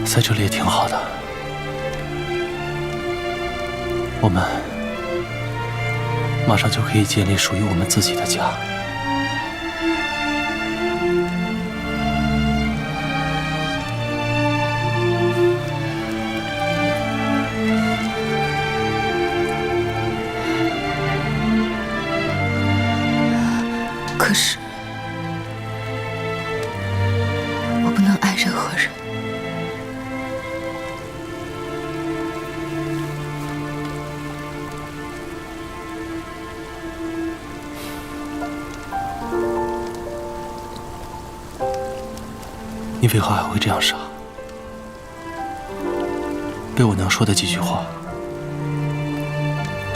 在这里也挺好的。我们马上就可以建立属于我们自己的家。可是，我不能爱任何人。你为何还会这样傻？被我娘说的几句话，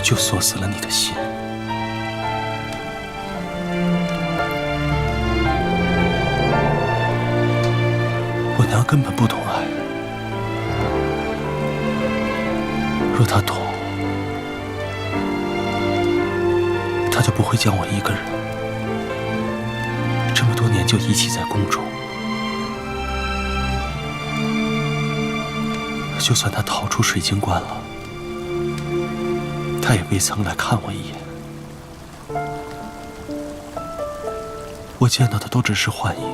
就锁死了你的心。我娘根本不懂爱，若她懂，她就不会将我一个人这么多年就遗弃在宫中。就算她逃出水晶关了，她也未曾来看我一眼。我见到的都只是幻影，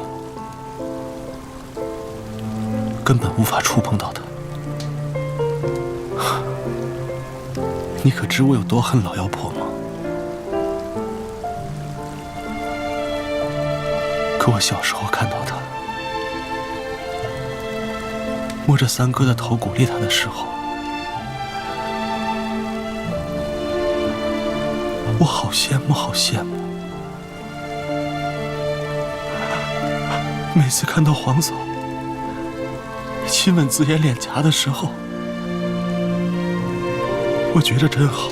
根本无法触碰到他。你可知我有多恨老妖婆吗？可我小时候看到他摸着三哥的头鼓励他的时候，我好羡慕，好羡慕。每次看到皇嫂亲吻紫妍脸颊的时候，我觉着真好，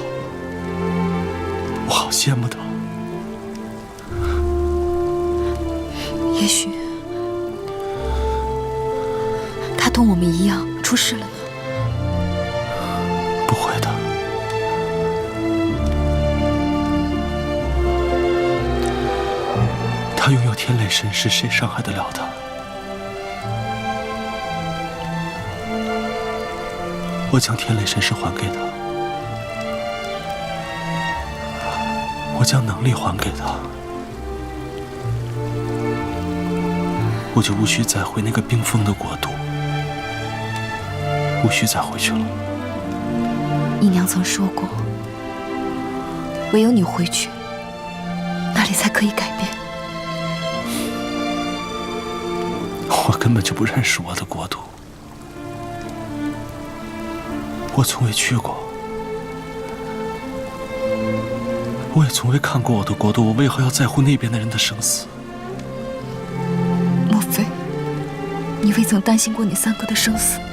我好羡慕她。也许他同我们一样出事了呢。不会的，他拥有天雷神识，谁伤害得了他？我将天雷神识还给他，我将能力还给他，我就无需再回那个冰封的国度，无需再回去了。你娘曾说过，唯有你回去，那里才可以改变。我根本就不认识我的国度，我从未去过，我也从未看过我的国度，我为何要在乎那边的人的生死？莫非你未曾担心过你三哥的生死吗？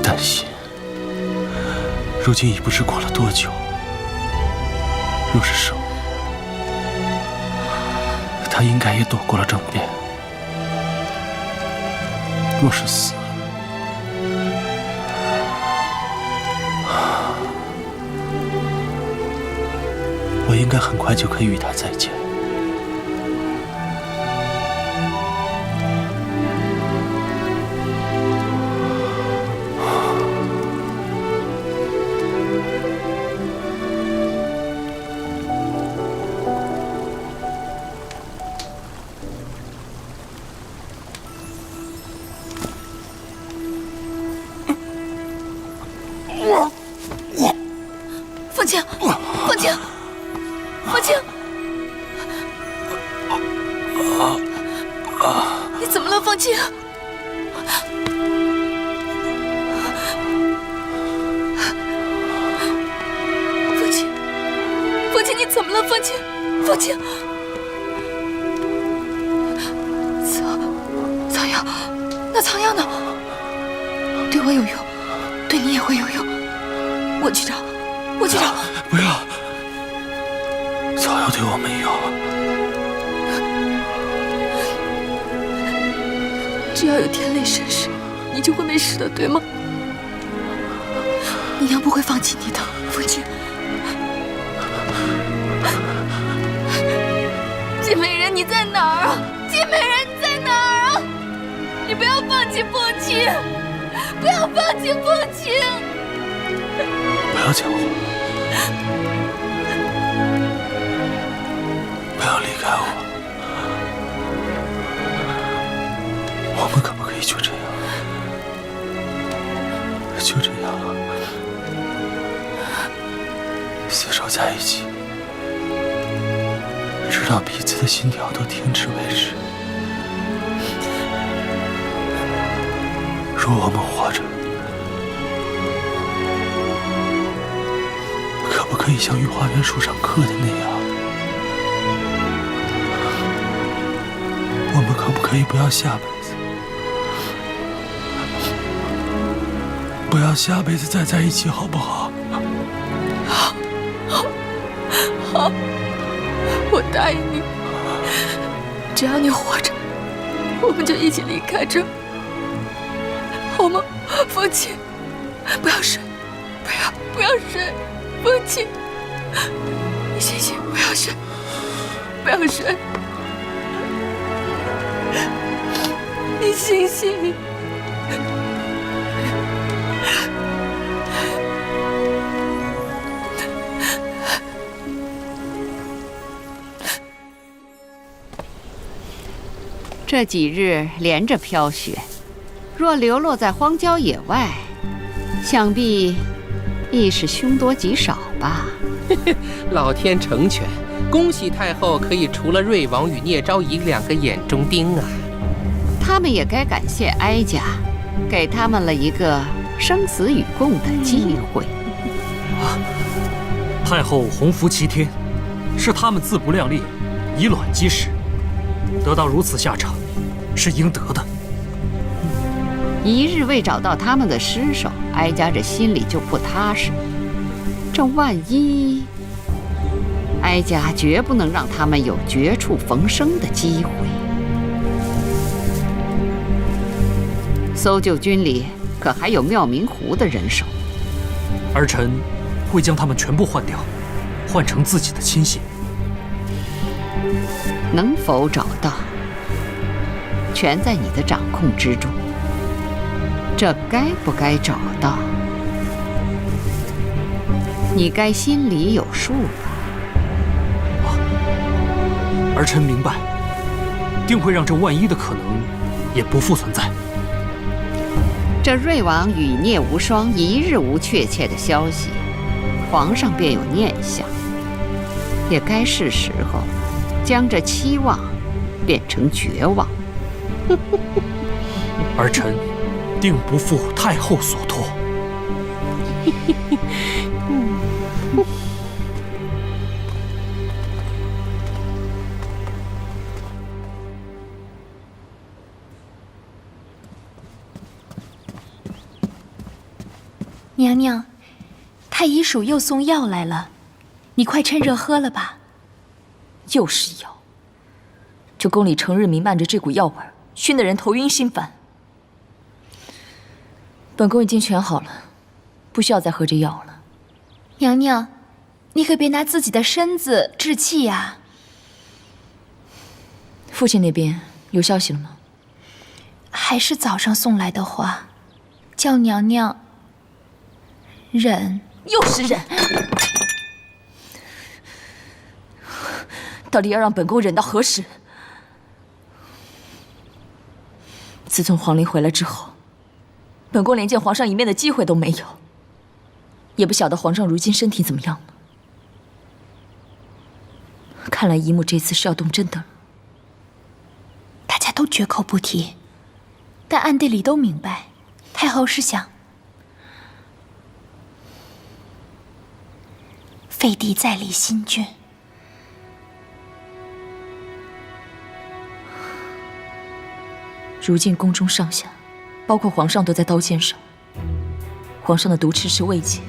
担心，如今已不知过了多久。若是生，他应该也躲过了政变；若是死，我应该很快就可以与他再见。凤青，凤青，凤青，你怎么了，凤青？凤青，凤青，你怎么了，凤青？凤青，草药，那草药呢？对我有用，对你也会有用。我去找，我去找。不要，草药对我没用。只要有天雷神识，你就会没事的，对吗？你娘不会放弃你的，父亲。金美人，你在哪儿啊？金美人，你在哪儿啊？你不要放弃父亲，不要放弃父亲！不要讲话，不要离开我。我们可不可以就这样？就这样，厮守在一起，直到彼此的心跳都停止为止。如果我们活着，可不可以像御花园树上刻的那样？我们可不可以不要下辈子？不要下辈子再在一起，好不好？好，我答应你，只要你活着，我们就一起离开这儿，好吗？父亲，不要睡，不要睡，父亲，你醒醒，不要睡，不要睡，你醒醒。这几日连着飘雪，若流落在荒郊野外，想必亦是凶多吉少吧。老天成全，恭喜太后可以除了瑞王与聂昭仪2个眼中钉啊！他们也该感谢哀家，给他们了一个生死与共的机会。太后洪福齐天，是他们自不量力，以卵击石，得到如此下场，是应得的。一日未找到他们的尸首，哀家这心里就不踏实。这万一，哀家绝不能让他们有绝处逢生的机会。搜救军里可还有妙明湖的人手，儿臣会将他们全部换掉，换成自己的亲信。能否找到，全在你的掌控之中。这该不该找到，你该心里有数吧？儿臣明白，定会让这万一的可能也不复存在。这瑞王与聂无双一日无确切的消息，皇上便有念想，也该是时候将这期望变成绝望。儿臣定不负太后所托。娘娘，太医署又送药来了，你快趁热喝了吧。又是药，这宫里成日弥漫着这股药味，熏得人头晕心烦。本宫已经全好了，不需要再喝这药了。娘娘，你可别拿自己的身子置气呀。父亲那边有消息了吗？还是早上送来的话，叫娘娘忍。又是忍，到底要让本宫忍到何时？自从皇陵回来之后，本宫连见皇上一面的机会都没有，也不晓得皇上如今身体怎么样了。看来姨母这次是要动真的了。大家都绝口不提，但暗地里都明白，太后是想废帝再立新君。如今宫中上下，包括皇上都在刀尖上，皇上的毒痴是未解，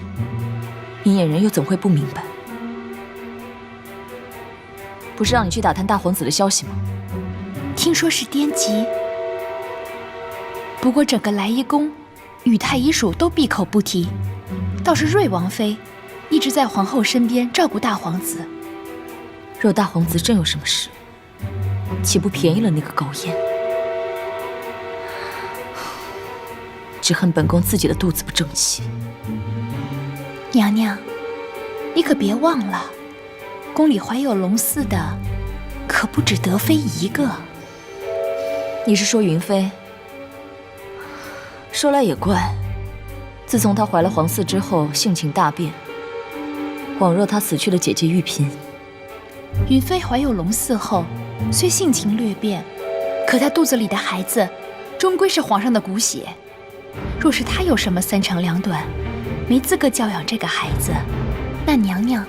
明眼人又怎会不明白？不是让你去打探大皇子的消息吗？听说是颠疾，不过整个来仪宫与太医署都闭口不提，倒是瑞王妃一直在皇后身边照顾大皇子。若大皇子真有什么事，岂不便宜了那个狗眼？只恨本宫自己的肚子不争气。娘娘，你可别忘了，宫里怀有龙嗣的，可不止德妃一个。你是说云妃？说来也怪，自从她怀了皇嗣之后，性情大变，恍若她死去的姐姐玉嫔。云妃怀有龙嗣后，虽性情略变，可她肚子里的孩子，终归是皇上的骨血。若是她有什么三长两短，没资格教养这个孩子，那娘娘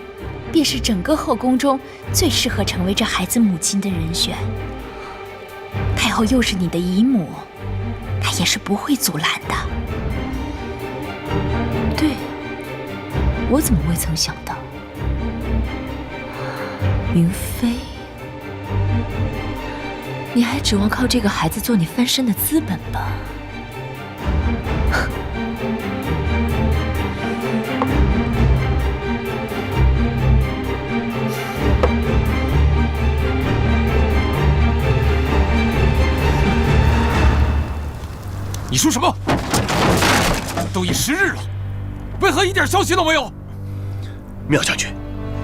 便是整个后宫中最适合成为这孩子母亲的人选。太后又是你的姨母，她也是不会阻拦的。对，我怎么未曾想到？云妃，你还指望靠这个孩子做你翻身的资本吧？你说什么？都已10日了，为何一点消息都没有？妙将军，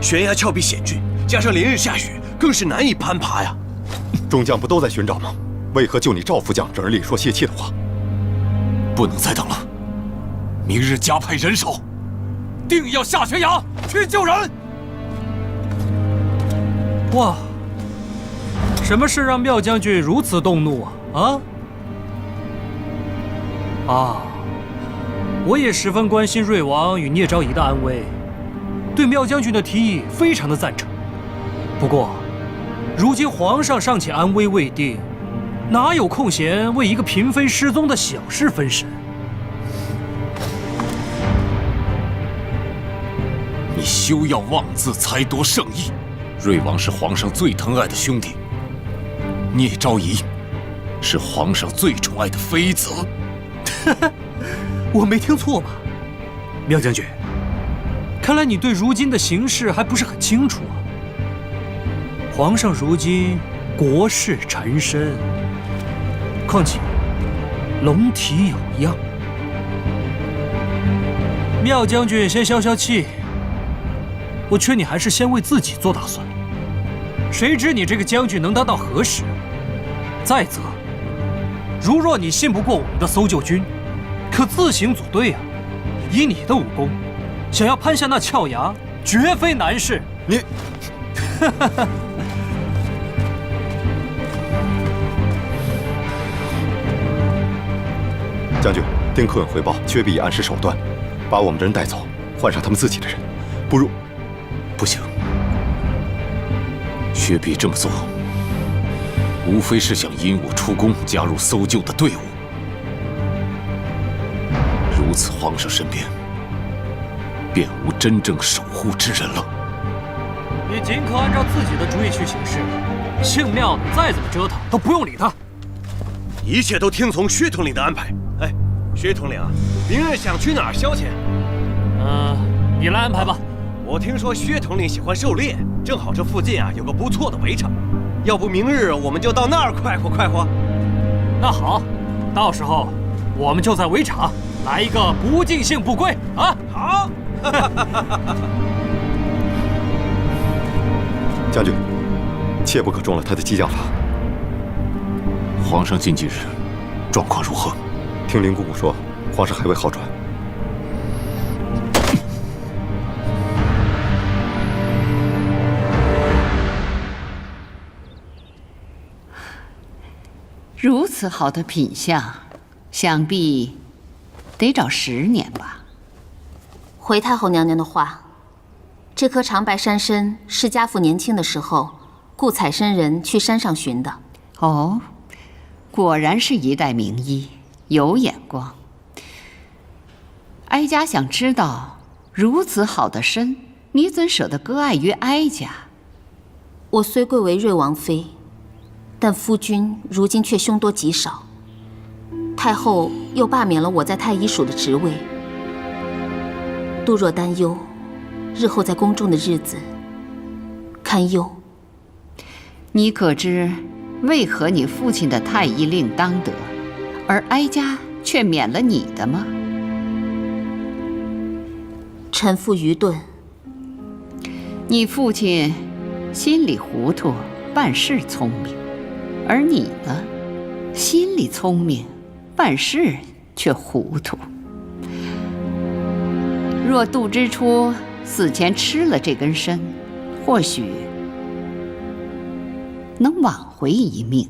悬崖峭壁险峻，加上连日下雨，更是难以攀爬呀。众将不都在寻找吗？为何就你赵副将整日里说泄气的话？不能再等了，明日加派人手，定要下悬崖去救人。哇，什么事让妙将军如此动怒啊？我也十分关心瑞王与聂昭仪的安危，对妙将军的提议非常的赞成。不过，如今皇上尚且安危未定，哪有空闲为一个嫔妃失踪的小事分神？你休要妄自猜夺圣意。瑞王是皇上最疼爱的兄弟，聂昭仪是皇上最宠爱的妃子。我没听错吧？妙将军，看来你对如今的形势还不是很清楚啊。皇上如今国事缠身，况且龙体有恙。妙将军先消消气，我劝你还是先为自己做打算。谁知你这个将军能当到何时？再则，如若你信不过我们的搜救军，可自行组队啊！以你的武功，想要攀下那峭崖，绝非难事。你，将军，丁克稳回报，薛弼已暗施手段，把我们的人带走，换上他们自己的人。不如，不行，薛弼这么做，无非是想引我出宫，加入搜救的队伍。如此，皇上身边便无真正守护之人了。你尽可按照自己的主意去行事，姓妙的再怎么折腾都不用理他。一切都听从薛统领的安排。哎，薛统领啊，明日想去哪儿消遣？你来安排吧。我听说薛统领喜欢狩猎，正好这附近啊有个不错的围场，要不明日我们就到那儿快活快活。那好，到时候我们就在围场来一个不尽兴不归啊！好。将军，切不可中了他的激将法。皇上近几日状况如何？听林姑姑说，皇上还未好转。如此好的品相，想必得找10年吧。回太后娘娘的话，这棵长白山参是家父年轻的时候雇采参人去山上寻的。哦，果然是一代名医，有眼光。哀家想知道，如此好的参，你怎舍得割爱于哀家？我虽贵为瑞王妃，但夫君如今却凶多吉少。太后又罢免了我在太医署的职位，杜若担忧，日后在宫中的日子堪忧。你可知为何你父亲的太医令当得，而哀家却免了你的吗？臣妇愚钝。你父亲心里糊涂，办事聪明，而你呢，心里聪明，办事却糊涂。若杜之初死前吃了这根参，或许能挽回一命。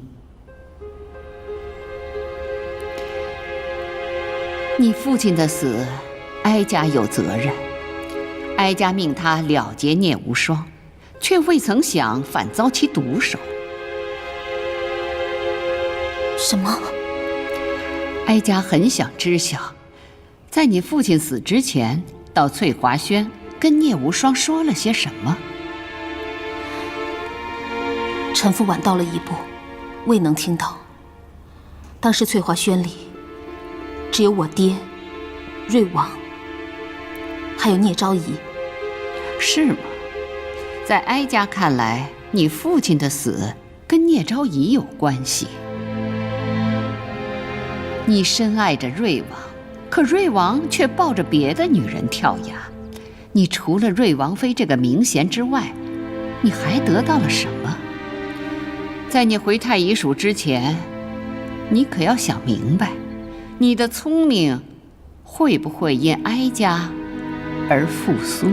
你父亲的死，哀家有责任。哀家命他了结聂无双，却未曾想反遭其毒手。什么？哀家很想知晓，在你父亲死之前，到翠华轩跟聂无双说了些什么？臣妇晚到了一步，未能听到。当时翠华轩里只有我爹、瑞王，还有聂昭仪。是吗？在哀家看来，你父亲的死跟聂昭仪有关系。你深爱着瑞王，可瑞王却抱着别的女人跳崖。你除了瑞王妃这个名衔之外，你还得到了什么？在你回太医署之前，你可要想明白，你的聪明会不会因哀家而复苏？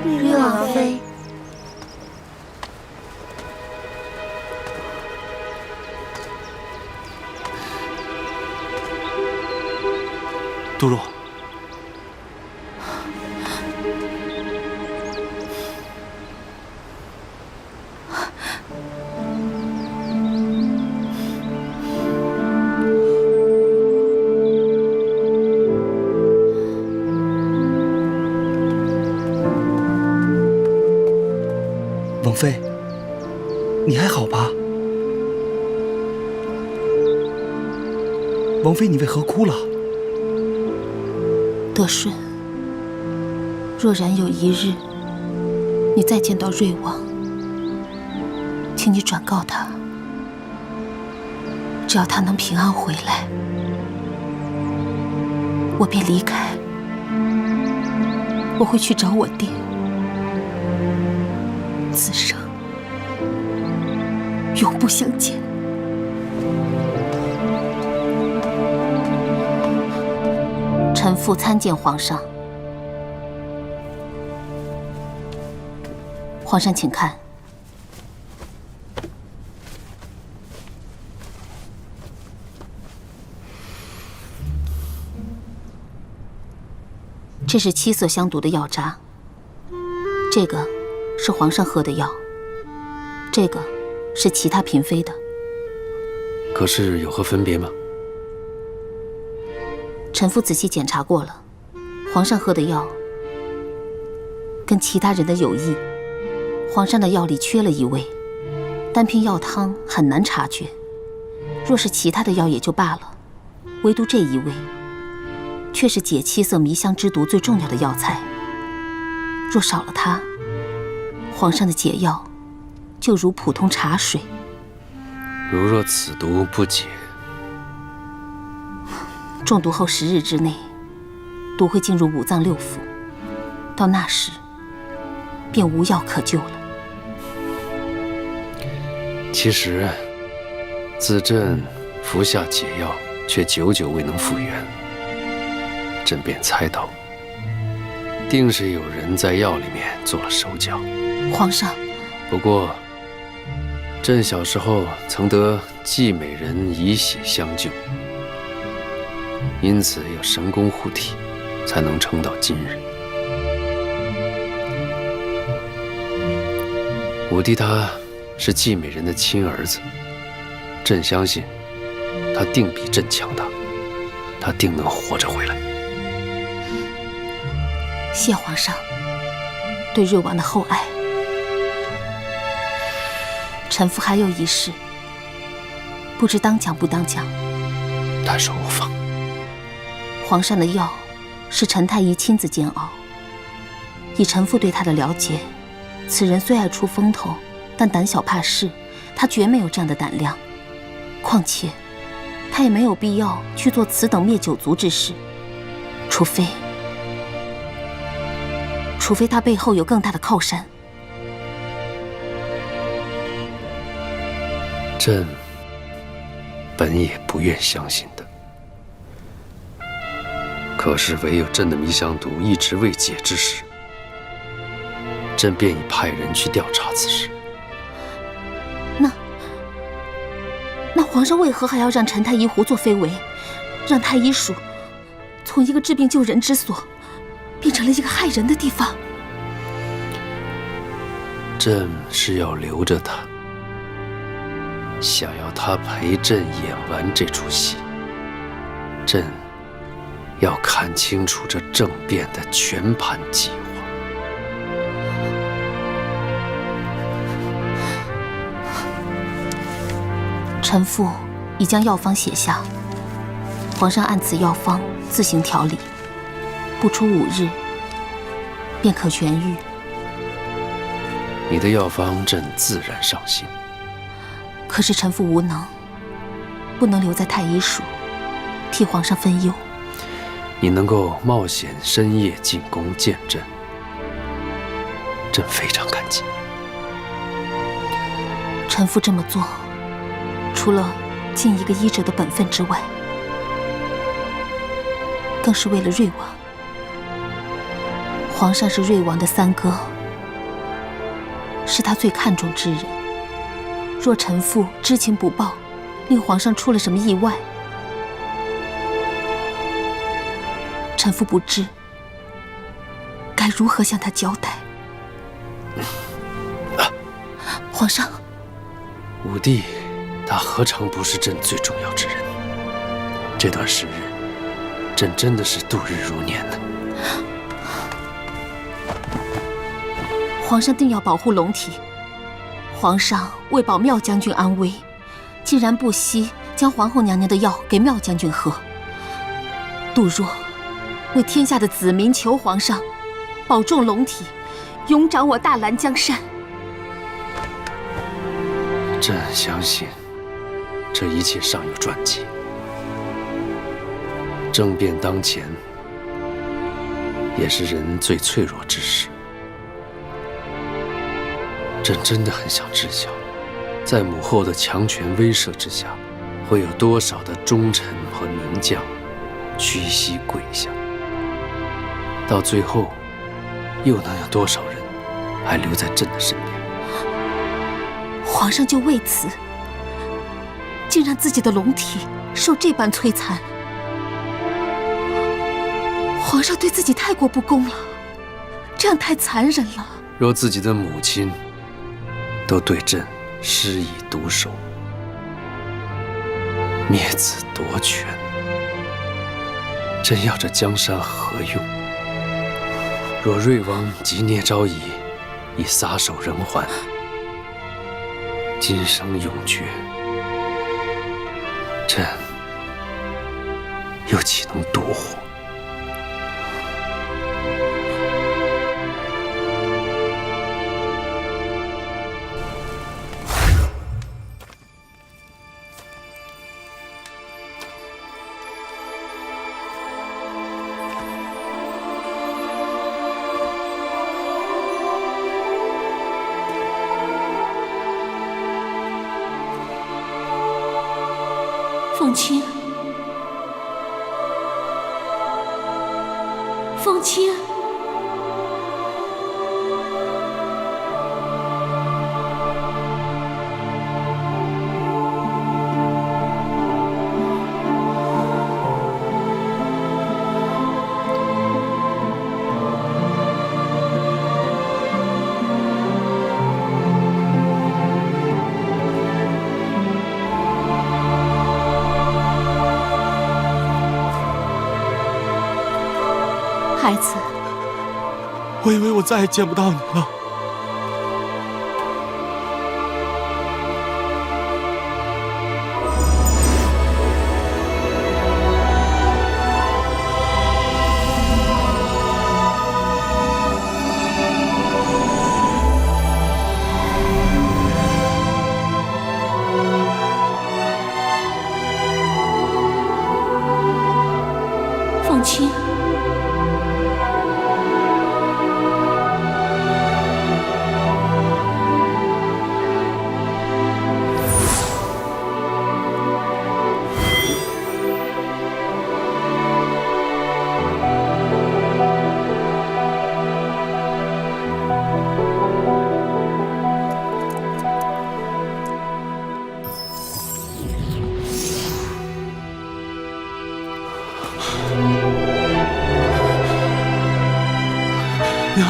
瑞王妃，杜若，王妃，你还好吧？王妃，你为何哭了？德顺，若然有一日你再见到瑞王，请你转告他，只要他能平安回来，我便离开。我会去找我爹，此生永不相见。臣妇参见皇上。皇上，请看。这是七色相毒的药渣，这个是皇上喝的药，这个是其他嫔妃的。可是有何分别吗？臣妇仔细检查过了，皇上喝的药跟其他人的有异，皇上的药里缺了一味，单凭药汤很难察觉。若是其他的药也就罢了，唯独这一味，却是解七色迷香之毒最重要的药材。若少了它，皇上的解药就如普通茶水。如若此毒不解，中毒后10日之内，毒会进入五脏六腑，到那时便无药可救了。其实，自朕服下解药，却久久未能复原。朕便猜到，定是有人在药里面做了手脚。皇上，不过，朕小时候曾得季美人以血相救，因此有神功护体，才能撑到今日。我弟他是季美人的亲儿子，朕相信他定比朕强大。他定能活着回来。谢皇上对瑞王的厚爱。臣妇还有一事，不知当讲不当讲。但说无妨。皇上的药是陈太医亲自煎熬，以臣妇对他的了解，此人虽爱出风头，但胆小怕事，他绝没有这样的胆量。况且，他也没有必要去做此等灭九族之事，除非他背后有更大的靠山。朕本也不愿相信的，可是唯有朕的迷香毒一直未解之时，朕便已派人去调查此事。那皇上为何还要让陈太医胡作非为，让太医署从一个治病救人之所，变成了一个害人的地方？朕是要留着他，想要他陪朕演完这出戏。朕要看清楚这政变的全盘计划。臣妇已将药方写下，皇上按此药方自行调理，不出5日便可痊愈。你的药方朕自然上心，可是臣妇无能，不能留在太医署，替皇上分忧。你能够冒险深夜进宫见朕，朕非常感激。臣妇这么做，除了尽一个医者的本分之外，更是为了瑞王。皇上是瑞王的三哥，是他最看重之人。若臣妇知情不报，令皇上出了什么意外，臣妇不知该如何向他交代。皇上，武帝他何尝不是朕最重要之人？这段时日，朕真的是度日如年呢。皇上定要保护龙体，皇上为保妙将军安危，竟然不惜将皇后娘娘的药给妙将军喝。杜若为天下的子民求皇上保重龙体，永掌我大兰江山。朕相信，这一切尚有转机。政变当前，也是人最脆弱之时。朕真的很想知晓，在母后的强权威慑之下，会有多少的忠臣和名将屈膝跪下？到最后，又能有多少人还留在朕的身边？皇上就为此，竟让自己的龙体受这般摧残。皇上对自己太过不公了，这样太残忍了。若自己的母亲都对朕施以毒手，灭子夺权，朕要这江山何用？若瑞王及聂昭仪已撒手人寰，今生永绝，朕又岂能独活？凤卿，凤卿。孩子，我以为我再也见不到你了。凤卿。娘。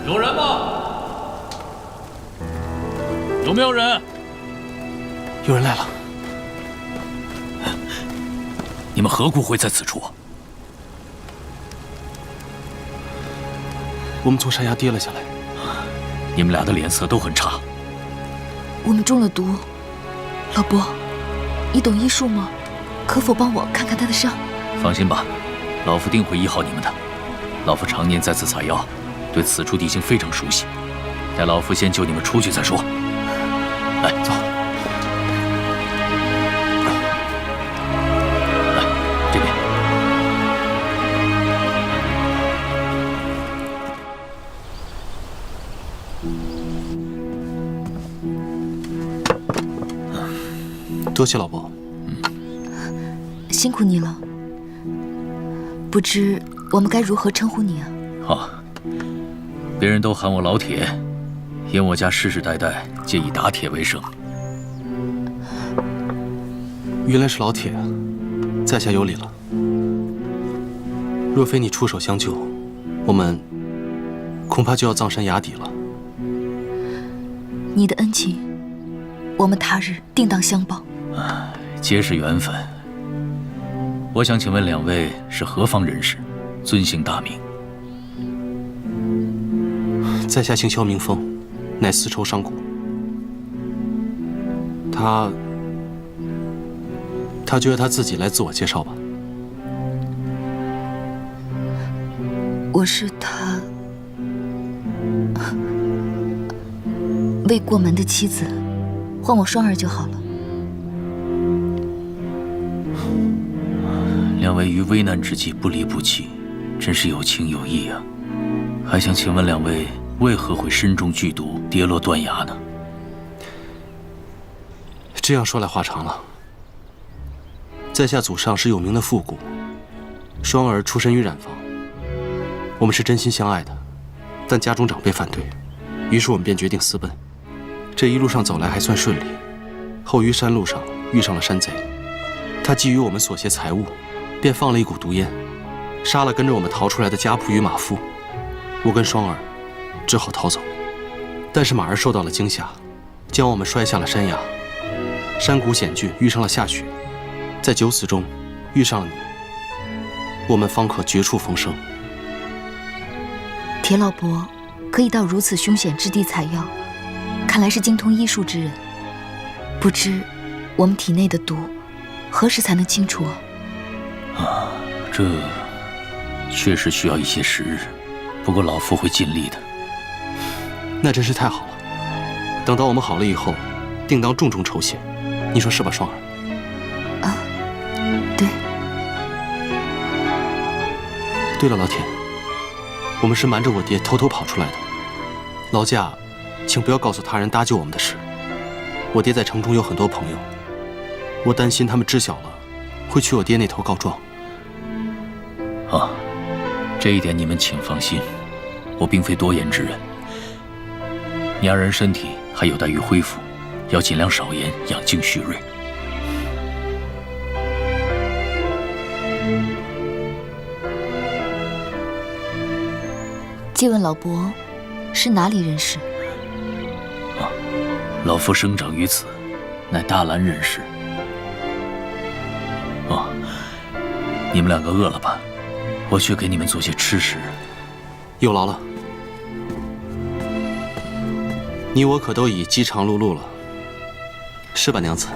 有人吗？有没有人？有人来了。你们何故会在此处？我们从山崖跌了下来。你们俩的脸色都很差。我们中了毒。老伯，你懂医术吗？可否帮我看看他的伤？放心吧，老夫定会医好你们的。老夫常年在此采药，对此处地形非常熟悉。待老夫先救你们出去再说。来，走。来，这边。多谢老伯。辛苦你了。不知我们该如何称呼你啊？啊，别人都喊我老铁，因我家世世代代皆以打铁为生。原来是老铁啊，在下有礼了。若非你出手相救，我们恐怕就要葬身崖底了。你的恩情，我们他日定当相报。皆是缘分。我想请问两位是何方人士，尊姓大名？在下姓萧明风，乃丝绸商贾。他觉得他自己来自我介绍吧。我是他未过门的妻子，唤我双儿就好了。两位于危难之际不离不弃，真是有情有义啊！还想请问两位为何会身中剧毒，跌落断崖呢？这样说来话长了。在下祖上是有名的富贾，双儿出身于染坊。我们是真心相爱的，但家中长辈反对，于是我们便决定私奔。这一路上走来还算顺利，后于山路上遇上了山贼，他觊觎我们所携财物，便放了一股毒烟，杀了跟着我们逃出来的家仆与马夫。我跟双儿只好逃走，但是马儿受到了惊吓，将我们摔下了山崖。山谷险峻，遇上了下雪，在九死中遇上了你。我们方可绝处逢生。铁老伯可以到如此凶险之地采药，看来是精通医术之人。不知我们体内的毒何时才能清除啊？这确实需要一些时日，不过老夫会尽力的。那真是太好了。等到我们好了以后，定当重重酬谢。你说是吧，双儿？啊，对。对了，老铁，我们是瞒着我爹偷偷跑出来的。劳驾，请不要告诉他人搭救我们的事。我爹在城中有很多朋友，我担心他们知晓了，会去我爹那头告状。啊，这一点你们请放心，我并非多言之人。你二人身体还有待于恢复，要尽量少言，养精蓄锐。借问老伯，是哪里人士？老夫生长于此，乃大兰人士。哦，你们两个饿了吧？我去给你们做些吃食。有劳了。你我可都已饥肠辘辘了，是吧，娘子？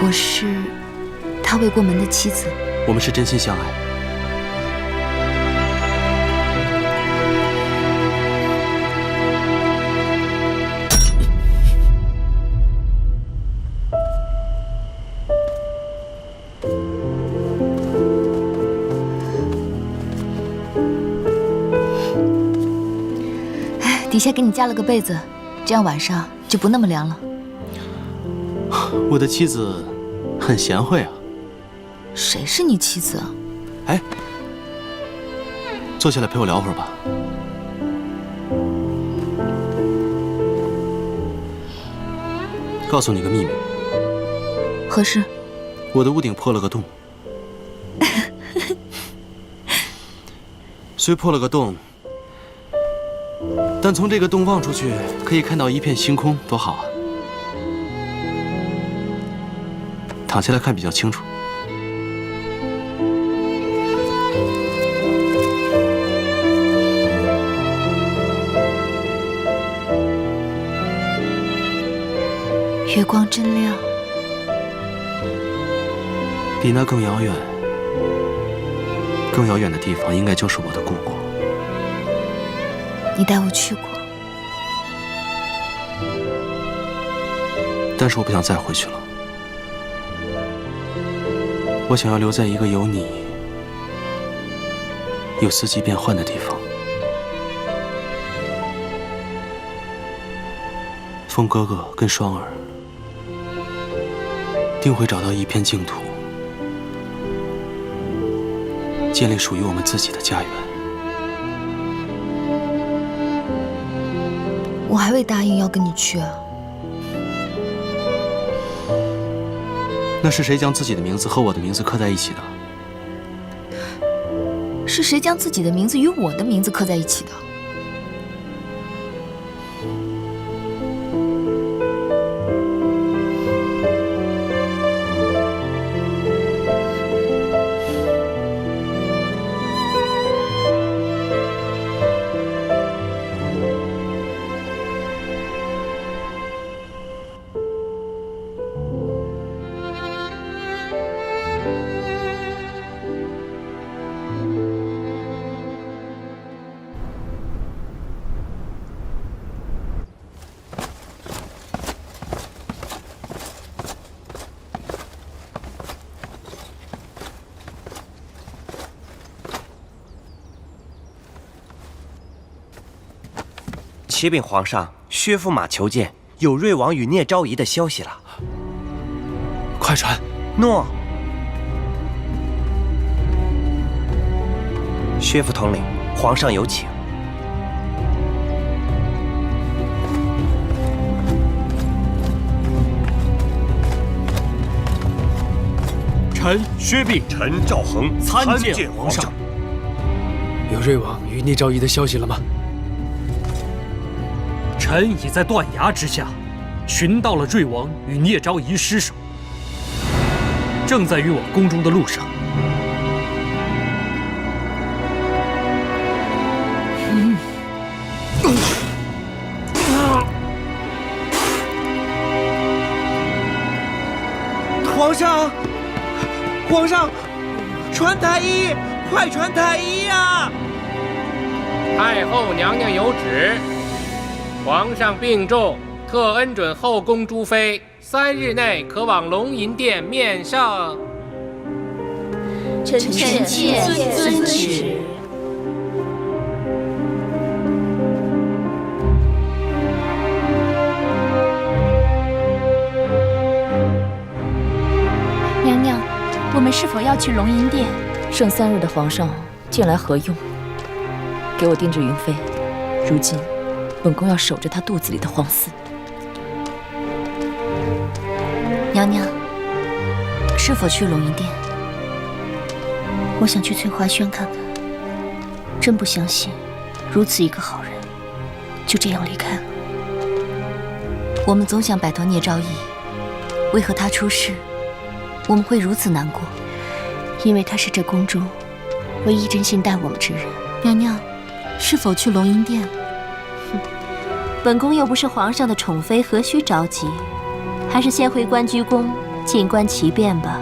我是他未过门的妻子。我们是真心相爱。底下给你加了个被子，这样晚上就不那么凉了。我的妻子很贤惠啊。谁是你妻子啊？哎，坐下来陪我聊会儿吧。告诉你个秘密。何事？我的屋顶破了个洞。虽破了个洞，但从这个洞望出去，可以看到一片星空，多好啊！躺下来看比较清楚。月光真亮，比那更遥远。更遥远的地方，应该就是我的故国。你带我去过，但是我不想再回去了。我想要留在一个有你、有四季变换的地方。风哥哥跟双儿定会找到一片净土，建立属于我们自己的家园。我还未答应要跟你去啊。那是谁将自己的名字和我的名字刻在一起的？是谁将自己的名字与我的名字刻在一起的？启禀皇上，薛驸马求见，有瑞王与聂昭仪的消息了。快传。诺。薛副统领，皇上有请。臣薛弼，臣赵恒参见皇上。有瑞王与聂昭仪的消息了吗？臣已在断崖之下寻到了瑞王与聂昭仪尸首，正在运往宫中的路上。皇上，皇上，传太医，快传太医啊！太后娘娘有旨，皇上病重，特恩准后宫诸妃3日内可往龙吟殿面圣。臣妾遵旨。娘娘，我们是否要去龙吟殿？剩3日的皇上进来何用？给我定制云妃。如今，本宫要守着她肚子里的皇嗣。娘娘，是否去龙吟殿？我想去翠华轩看看。真不相信，如此一个好人，就这样离开了。我们总想摆脱聂昭仪，为何他出事，我们会如此难过？因为他是这宫中唯一真心待我们之人。娘娘，是否去龙吟殿？本宫又不是皇上的宠妃，何须着急？还是先回关雎宫静观其变吧。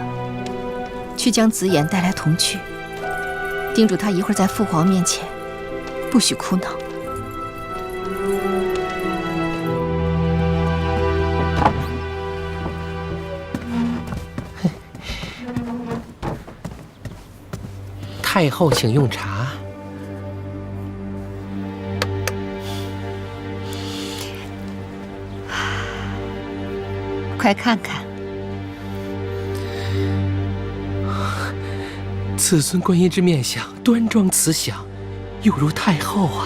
去将紫妍带来同去，叮嘱她一会儿在父皇面前不许哭闹。太后请用茶。快看看，此尊观音之面相，端庄慈祥，犹如太后啊！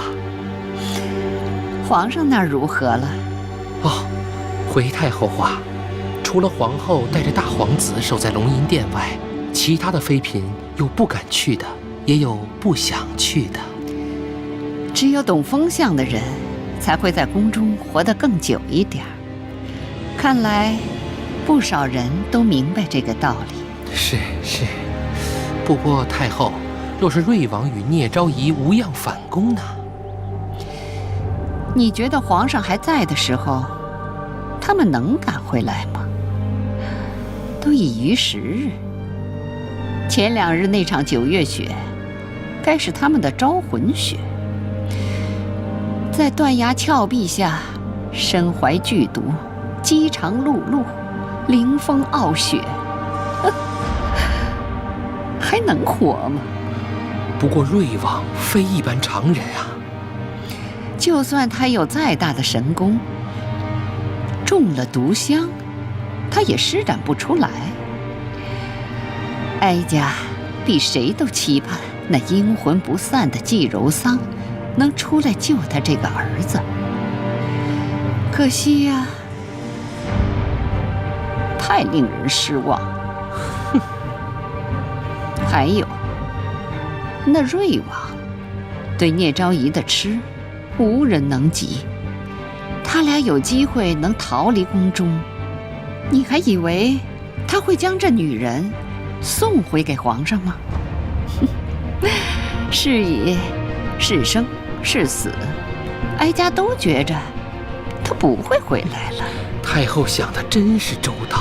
皇上那儿如何了？哦，回太后话，除了皇后带着大皇子守在龙吟殿外，其他的妃嫔有不敢去的，也有不想去的。只有懂风向的人，才会在宫中活得更久一点儿。看来，不少人都明白这个道理。是，不过太后，若是瑞王与聂昭仪无恙反宫呢？你觉得皇上还在的时候，他们能赶回来吗？都已逾10日，前2日那场9月雪，该是他们的招魂雪。在断崖峭壁下，身怀剧毒，饥肠辘辘，凌风傲雪，还能活吗？不过瑞王非一般常人啊。就算他有再大的神功，中了毒香，他也施展不出来。哀家比谁都期盼那阴魂不散的季柔桑能出来救他这个儿子。可惜呀，太令人失望。哼，还有那瑞王对聂昭仪的痴，无人能及。他俩有机会能逃离宫中，你还以为他会将这女人送回给皇上吗？是以是生是死，哀家都觉着他不会回来了。太后想的真是周到。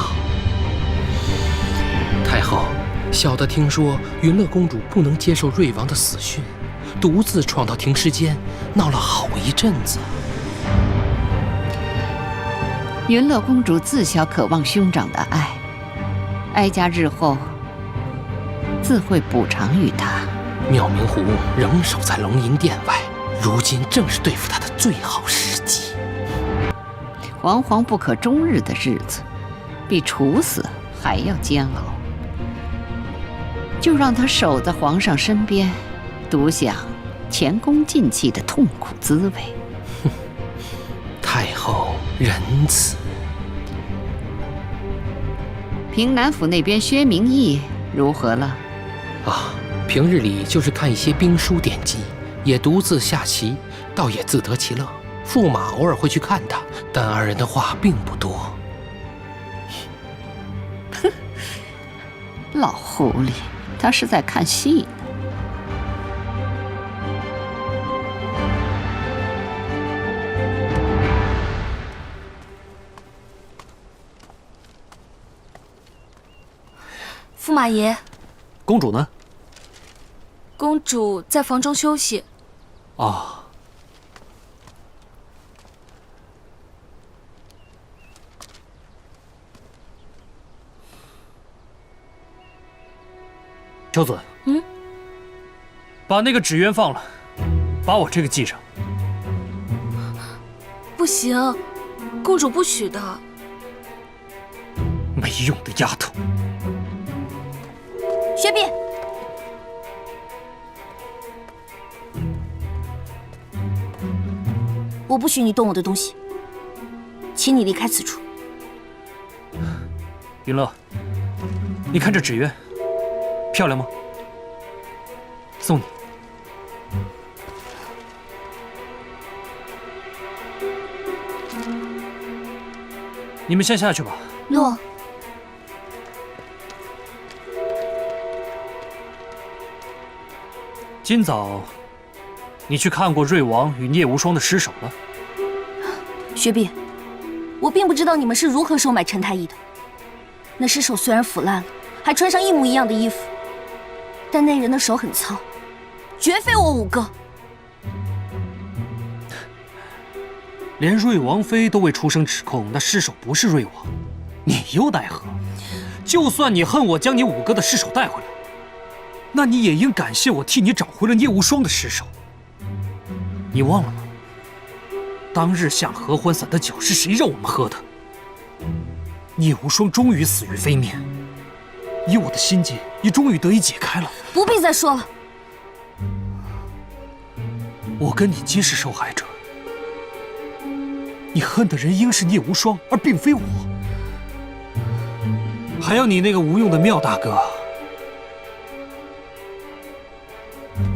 太后，小的听说云乐公主不能接受瑞王的死讯，独自闯到停尸间，闹了好一阵子。云乐公主自小渴望兄长的爱，哀家日后自会补偿于她。妙明湖仍守在龙吟殿外，如今正是对付他的最好时机。惶惶不可终日的日子，比处死还要煎熬，就让他守在皇上身边，独享前功尽弃的痛苦滋味。太后仁慈。平南府那边薛明义如何了？啊，平日里就是看一些兵书典籍，也独自下棋，倒也自得其乐。驸马偶尔会去看他，但二人的话并不多。老狐狸，他是在看戏呢。驸马爷，公主呢？公主在房中休息。啊。秋子，把那个纸鸢放了，把我这个系上。不行，公主不许的。没用的丫头。薛碧，我不许你动我的东西，请你离开此处。云乐，你看这纸鸢，漂亮吗？送你。你们先下去吧。诺。今早，你去看过瑞王与聂无双的尸首了？薛碧，我并不知道你们是如何收买陈太医的。那尸首虽然腐烂了，还穿上一模一样的衣服，但那人的手很糙，绝非我5个。连瑞王妃都未出声指控那尸首不是瑞王，你又奈何？就算你恨我将你5个的尸首带回来，那你也应感谢我替你找回了聂无双的尸首。你忘了吗？当日下合欢散的酒是谁让我们喝的？聂无双终于死于非命，以我的心结也终于得以解开了。不必再说了。我跟你皆是受害者，你恨的人应是聂无双，而并非我。还有你那个无用的妙大哥，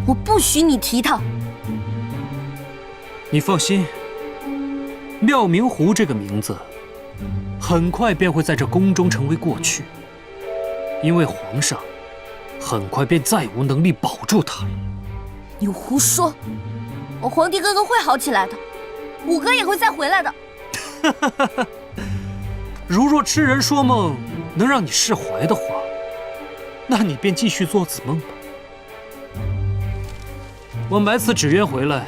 我不许你提他。你放心，妙明湖这个名字很快便会在这宫中成为过去，因为皇上很快便再无能力保住他了。你胡说！我皇帝哥哥会好起来的，5个也会再回来的。如若痴人说梦能让你释怀的话，那你便继续做此梦吧。我买此纸鸢回来，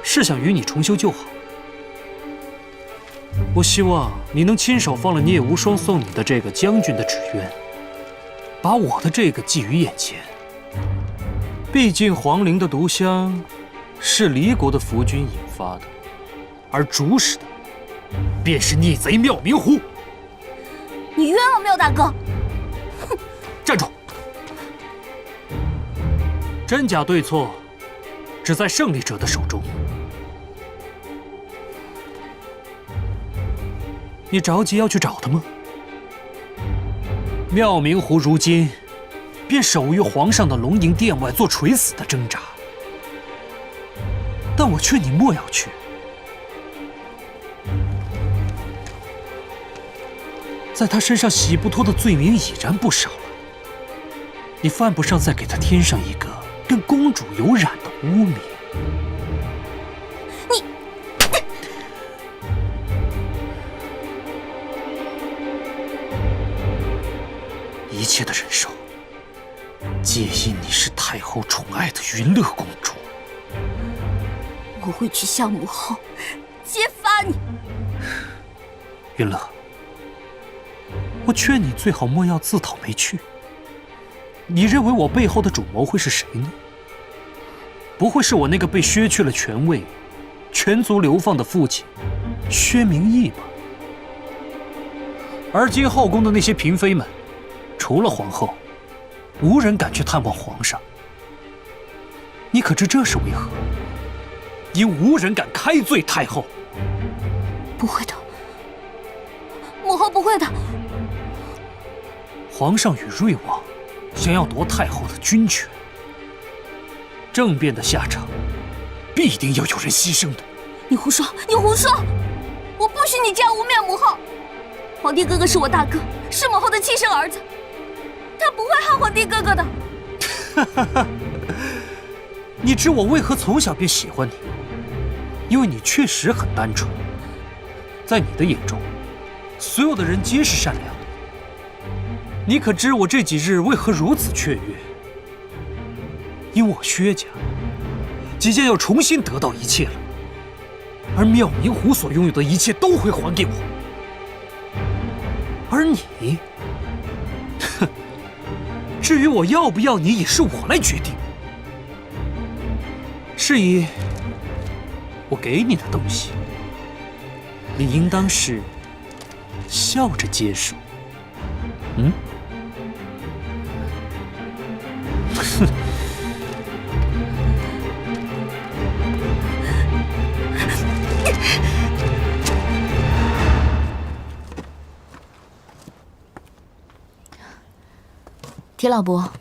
是想与你重修旧好。我希望你能亲手放了聂无双送你的这个将军的纸鸢，把我的这个寄于眼前。毕竟皇陵的毒香是离国的伏君引发的，而主使的便是逆贼妙明湖。你冤枉妙大哥！哼！站住！真假对错，只在胜利者的手中。你着急要去找他吗？妙明湖如今便守于皇上的龙吟殿外做垂死的挣扎，但我劝你莫要去。在他身上洗不脱的罪名已然不少了，你犯不上再给他添上一个跟公主有染的污名。一切的忍受，皆因你是太后宠爱的云乐公主。我会去相母后揭发你。云乐，我劝你最好莫要自讨没趣。你认为我背后的主谋会是谁呢？不会是我那个被削去了权位、全族流放的父亲薛明义吧？而今后宫的那些嫔妃们，除了皇后，无人敢去探望皇上。你可知这是为何？因无人敢开罪太后。不会的，母后不会的。皇上与瑞王想要夺太后的军权，政变的下场必定要有人牺牲的。你胡说！你胡说！我不许你这样污蔑母后。皇帝哥哥是我大哥，是母后的亲生儿子，他不会害皇帝哥哥的。你知我为何从小便喜欢你？因为你确实很单纯，在你的眼中，所有的人皆是善良的。你可知我这几日为何如此雀跃？因我薛家即将要重新得到一切了，而妙明湖所拥有的一切都会还给我。而你，哼，至于我要不要你，也是我来决定。是以，我给你的东西，你应当是笑着接受。嗯？哼。铁老伯，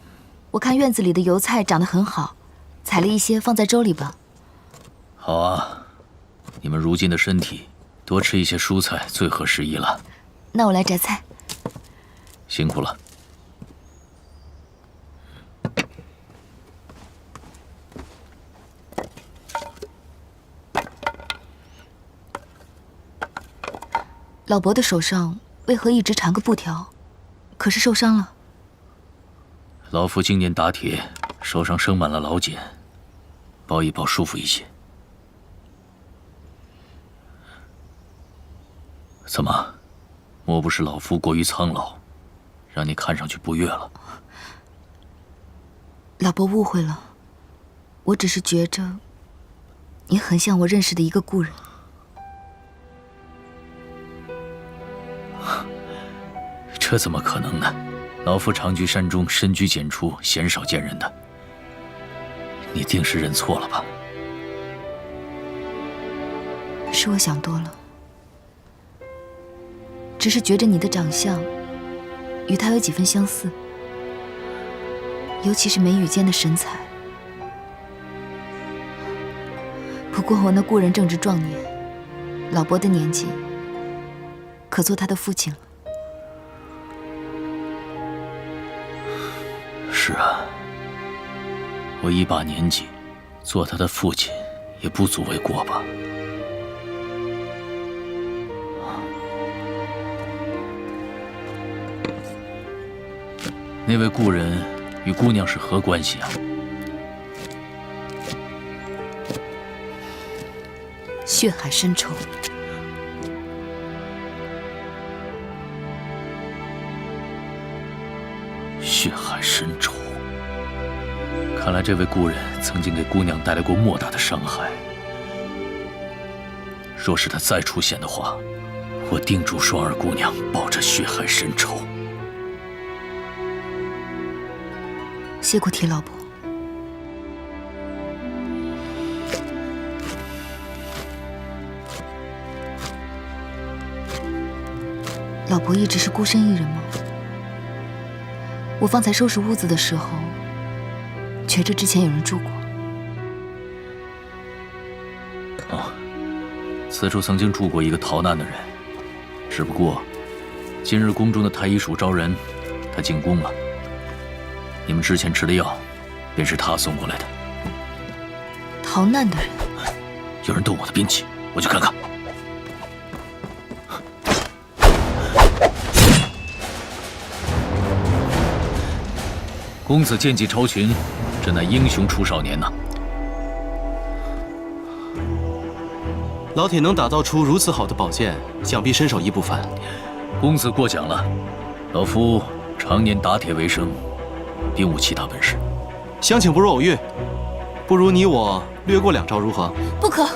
我看院子里的油菜长得很好，采了一些放在粥里吧。好啊，你们如今的身体，多吃一些蔬菜最合时宜了。那我来摘菜。辛苦了。老伯的手上为何一直缠个布条？可是受伤了。老夫今年打铁，手上生满了老茧，包一包舒服一些。怎么，莫不是老夫过于苍老，让你看上去不悦了？老伯误会了，我只是觉着你很像我认识的一个故人。这怎么可能呢？老夫常居山中，深居简出，鲜少见人的。你定是认错了吧？是我想多了，只是觉着你的长相与他有几分相似，尤其是眉宇间的神采。不过我那故人正值壮年，老伯的年纪可做他的父亲了。是啊，我一把年纪，做他的父亲也不足为过吧。那位故人与姑娘是何关系啊？血海深仇。血海深仇。看来这位故人曾经给姑娘带来过莫大的伤害。若是他再出现的话，我定祝双儿姑娘报这血海深仇。谢过铁老伯。老伯一直是孤身一人吗？我方才收拾屋子的时候，觉着之前有人住过。哦，此处曾经住过一个逃难的人，只不过今日宫中的太医署招人，他进宫了。你们之前吃的药，便是他送过来的。逃难的人？有人动我的兵器，我去看看。公子剑戟超群，真乃英雄出少年呐！老铁能打造出如此好的宝剑，想必身手亦不凡。公子过奖了，老夫常年打铁为生，并无其他本事。相请不如偶遇，不如你我略过2招如何？不可，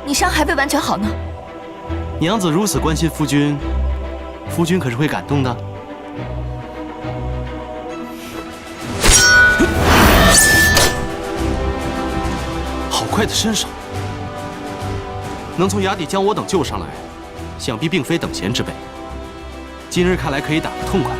你伤还未完全好呢。娘子如此关心夫君，夫君可是会感动的。好快的身手，能从崖底将我等救上来，想必并非等闲之辈。今日看来可以打个痛快。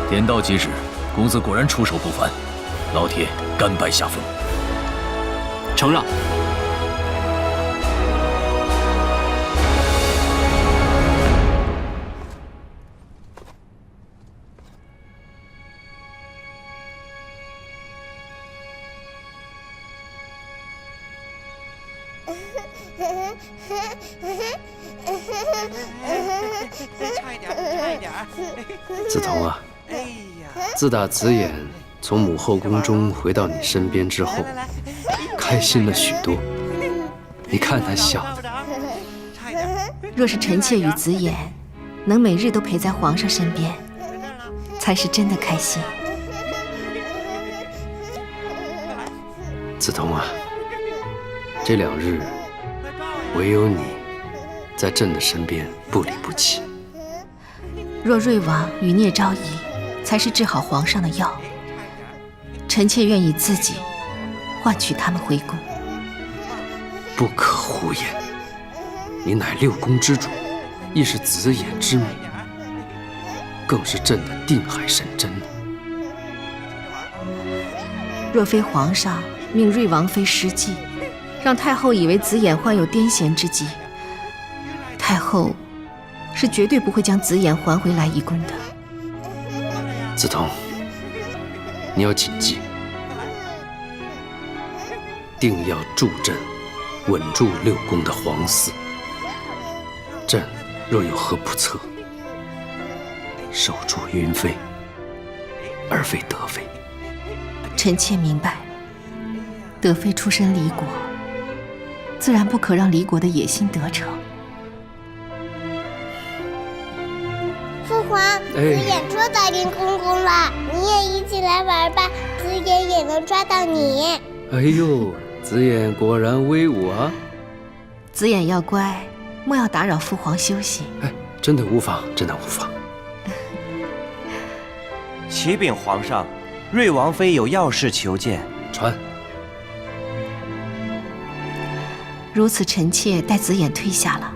点到即止，公子果然出手不凡，老铁甘拜下风。承让。梓潼啊，自打子衍从母后宫中回到你身边之后，开心了许多。你看他笑的。若是臣妾与子衍能每日都陪在皇上身边，才是真的开心。梓潼啊，这2日唯有你在朕的身边不离不弃。若瑞王与聂昭仪才是治好皇上的药，臣妾愿以自己换取他们回宫。不可胡言！你乃6宫之主，亦是子衍之母，更是朕的定海神针。若非皇上命瑞王妃施计，让太后以为子衍患有癫痫之疾，太后是绝对不会将子衍还回来仪宫的。梓潼，你要谨记，定要助朕稳住6宫的皇嗣。朕若有何不测，守住云妃，而非德妃。臣妾明白了，德妃出身离国，自然不可让离国的野心得逞。父皇，子衍捉到林公公了，你也一起来玩吧，子衍也能抓到你。哎呦，子衍果然威武啊！子衍要乖，莫要打扰父皇休息。哎，真的无妨，真的无妨。启禀皇上，瑞王妃有要事求见。传。如此，臣妾带子衍退下了。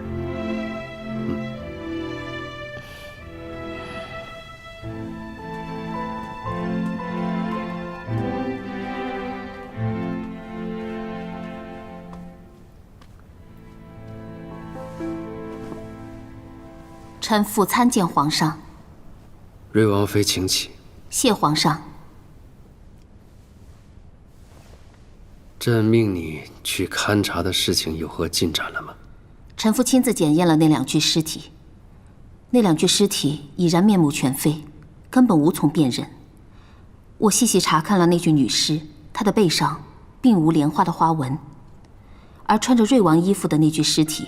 臣父参见皇上。瑞王妃，请起。谢皇上。朕命你去勘察的事情有何进展了吗？臣父亲自检验了那2具尸体，那2具尸体已然面目全非，根本无从辨认。我细细查看了那具女尸，她的背上并无莲花的花纹，而穿着瑞王衣服的那具尸体，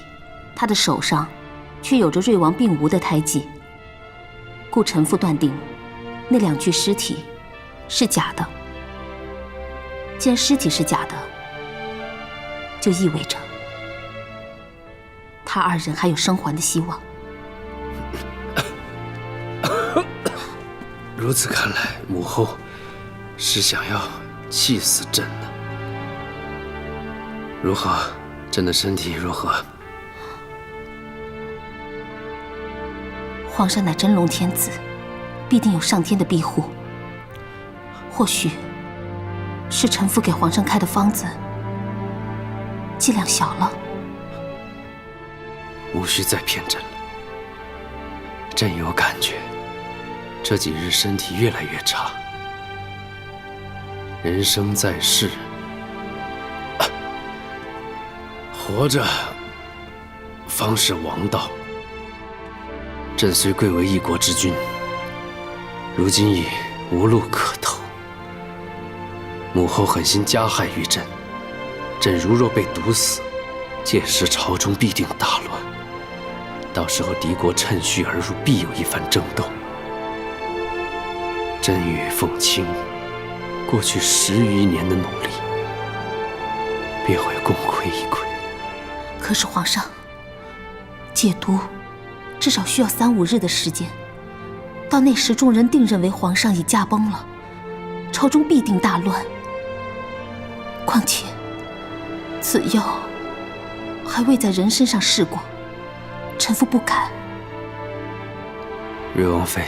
她的手上却有着瑞王并无的胎记，故臣父断定那2具尸体是假的。既然尸体是假的，就意味着他2人还有生还的希望。如此看来，母后是想要气死朕呢？如何？朕的身体如何？皇上乃真龙天子，必定有上天的庇护。或许是臣服给皇上开的方子剂量小了。无需再骗朕了。朕有感觉，这几日身体越来越差。人生在世，活着方是王道。朕虽贵为一国之君，如今已无路可投。母后狠心加害于朕，朕如若被毒死，届时朝中必定大乱。到时候敌国趁虚而入，必有一番争斗。朕与凤卿过去10余年的努力，便会功亏一篑。可是皇上，解毒至少需要3、5日的时间，到那时众人定认为皇上已驾崩了，朝中必定大乱。况且此药还未在人身上试过，臣妇不敢。瑞王妃，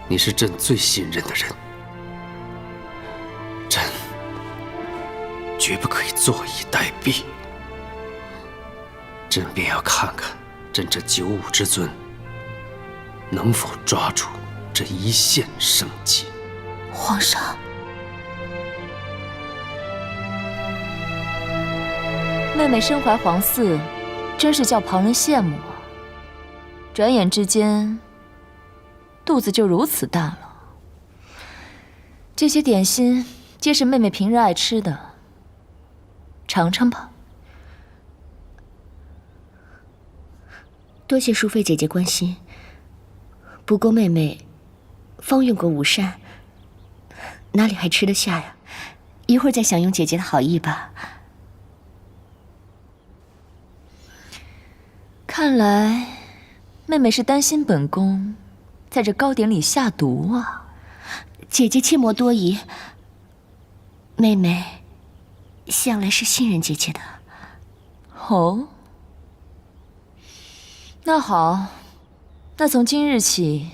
你是朕最信任的人，朕绝不可以坐以待毙。朕便要看看朕这95之尊能否抓住这一线生机。皇上，妹妹身怀皇嗣，真是叫旁人羡慕啊！转眼之间，肚子就如此大了。这些点心皆是妹妹平日爱吃的，尝尝吧。多谢淑妃姐姐关心。不过妹妹方用过午膳，哪里还吃得下呀？一会儿再享用姐姐的好意吧。看来妹妹是担心本宫在这糕点里下毒啊。姐姐切莫多疑，妹妹向来是信任姐姐的。哦，那好，那从今日起，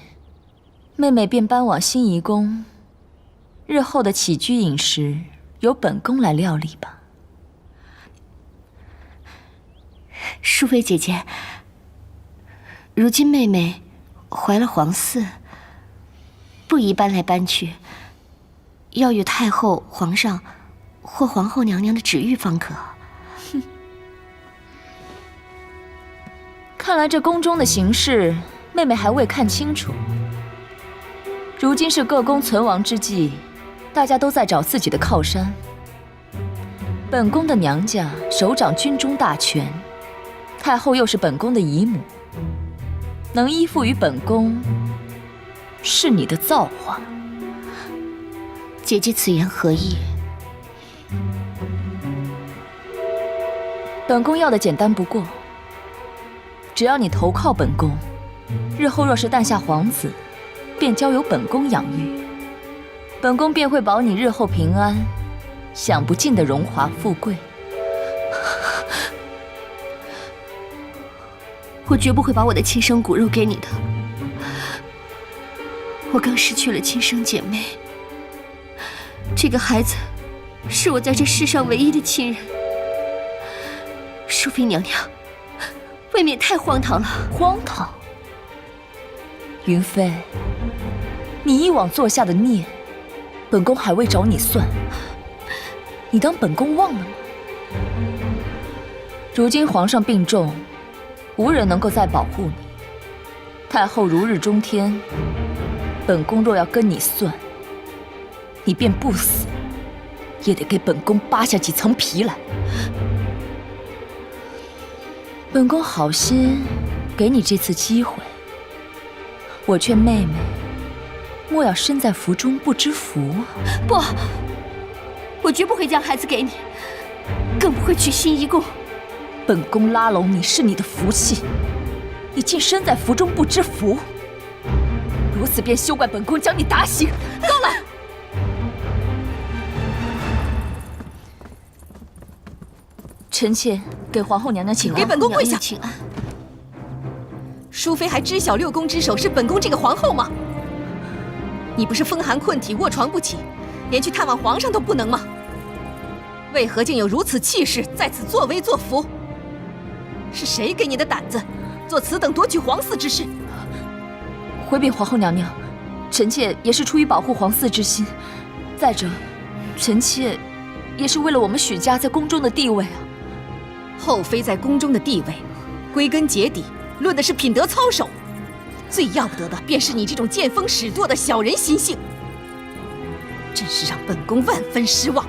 妹妹便搬往欣怡宫，日后的起居饮食由本宫来料理吧。淑妃姐姐，如今妹妹怀了皇嗣，不宜搬来搬去，要有太后、皇上或皇后娘娘的旨意方可。哼，看来这宫中的形势，妹妹还未看清楚。如今是各宫存亡之际，大家都在找自己的靠山。本宫的娘家手掌军中大权，太后又是本宫的姨母，能依附于本宫，是你的造化。姐姐此言何意？本宫要的简单不过，只要你投靠本宫，日后若是诞下皇子，便交由本宫养育，本宫便会保你日后平安，享不尽的荣华富贵。我绝不会把我的亲生骨肉给你的。我刚失去了亲生姐妹，这个孩子是我在这世上唯一的亲人。淑妃娘娘，未免太荒唐了。荒唐？云妃，你以往做下的孽，本宫还未找你算，你当本宫忘了吗？如今皇上病重，无人能够再保护你。太后如日中天，本宫若要跟你算，你便不死，也得给本宫扒下几层皮来。本宫好心给你这次机会，我劝妹妹莫要身在福中不知福啊！不，我绝不会将孩子给你，更不会娶新一宫。本宫拉拢你是你的福气，你竟身在福中不知福，如此便休怪本宫将你打醒。够了！臣妾给皇后娘娘请安。给本宫跪下！请安。淑妃还知晓6宫之首是本宫这个皇后吗？你不是风寒困体卧床不起，连去探望皇上都不能吗？为何竟有如此气势，在此作威作福？是谁给你的胆子，做此等夺取皇嗣之事？回禀皇后娘娘，臣妾也是出于保护皇嗣之心。再者，臣妾也是为了我们许家在宫中的地位啊。后妃在宫中的地位，归根结底论的是品德操守，最要不得的便是你这种见风使舵的小人心性，真是让本宫万分失望。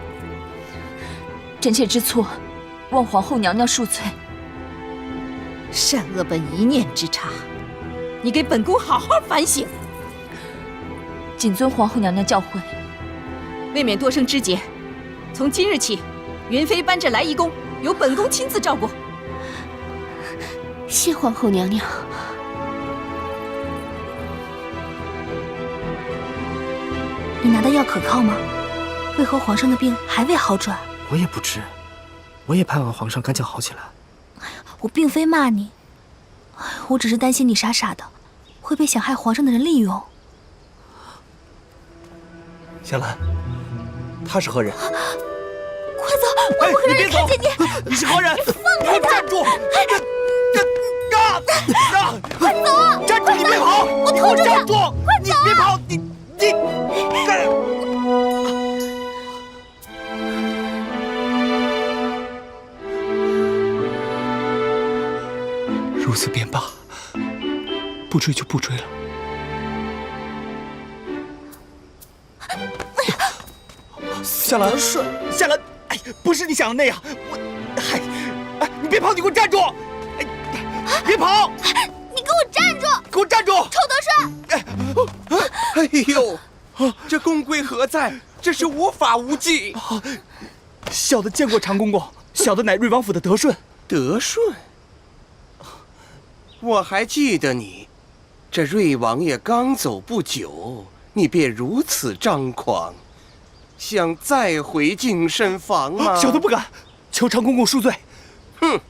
臣妾知错，望皇后娘娘恕罪。善恶本一念之差，你给本宫好好反省。谨遵皇后娘娘教诲。未免多生枝节，从今日起，云妃搬至来仪宫，由本宫亲自照顾。谢皇后娘娘。你拿的药可靠吗？为何皇上的病还未好转？我也不知，我也盼望皇上赶紧好起来。我并非骂你，我只是担心你傻傻的会被想害皇上的人利用。夏兰，他是何人？快走！我不可让人看见你！你是何人？你放开他！站住！快走！站住！你别跑！我拖住他！站住！快走！别跑！你！如此便罢，不追就不追了。夏兰，夏兰，哎，不是你想的那样。你别跑！你给我站住！别跑！你给我站住！给我站住！臭德顺！哎呦，这公规何在？这是无法无纪。小的见过长公公，小的乃瑞王府的德顺。德顺，我还记得你。这瑞王爷刚走不久，你便如此张狂，想再回净身房吗？小的不敢，求长公公恕罪。哼！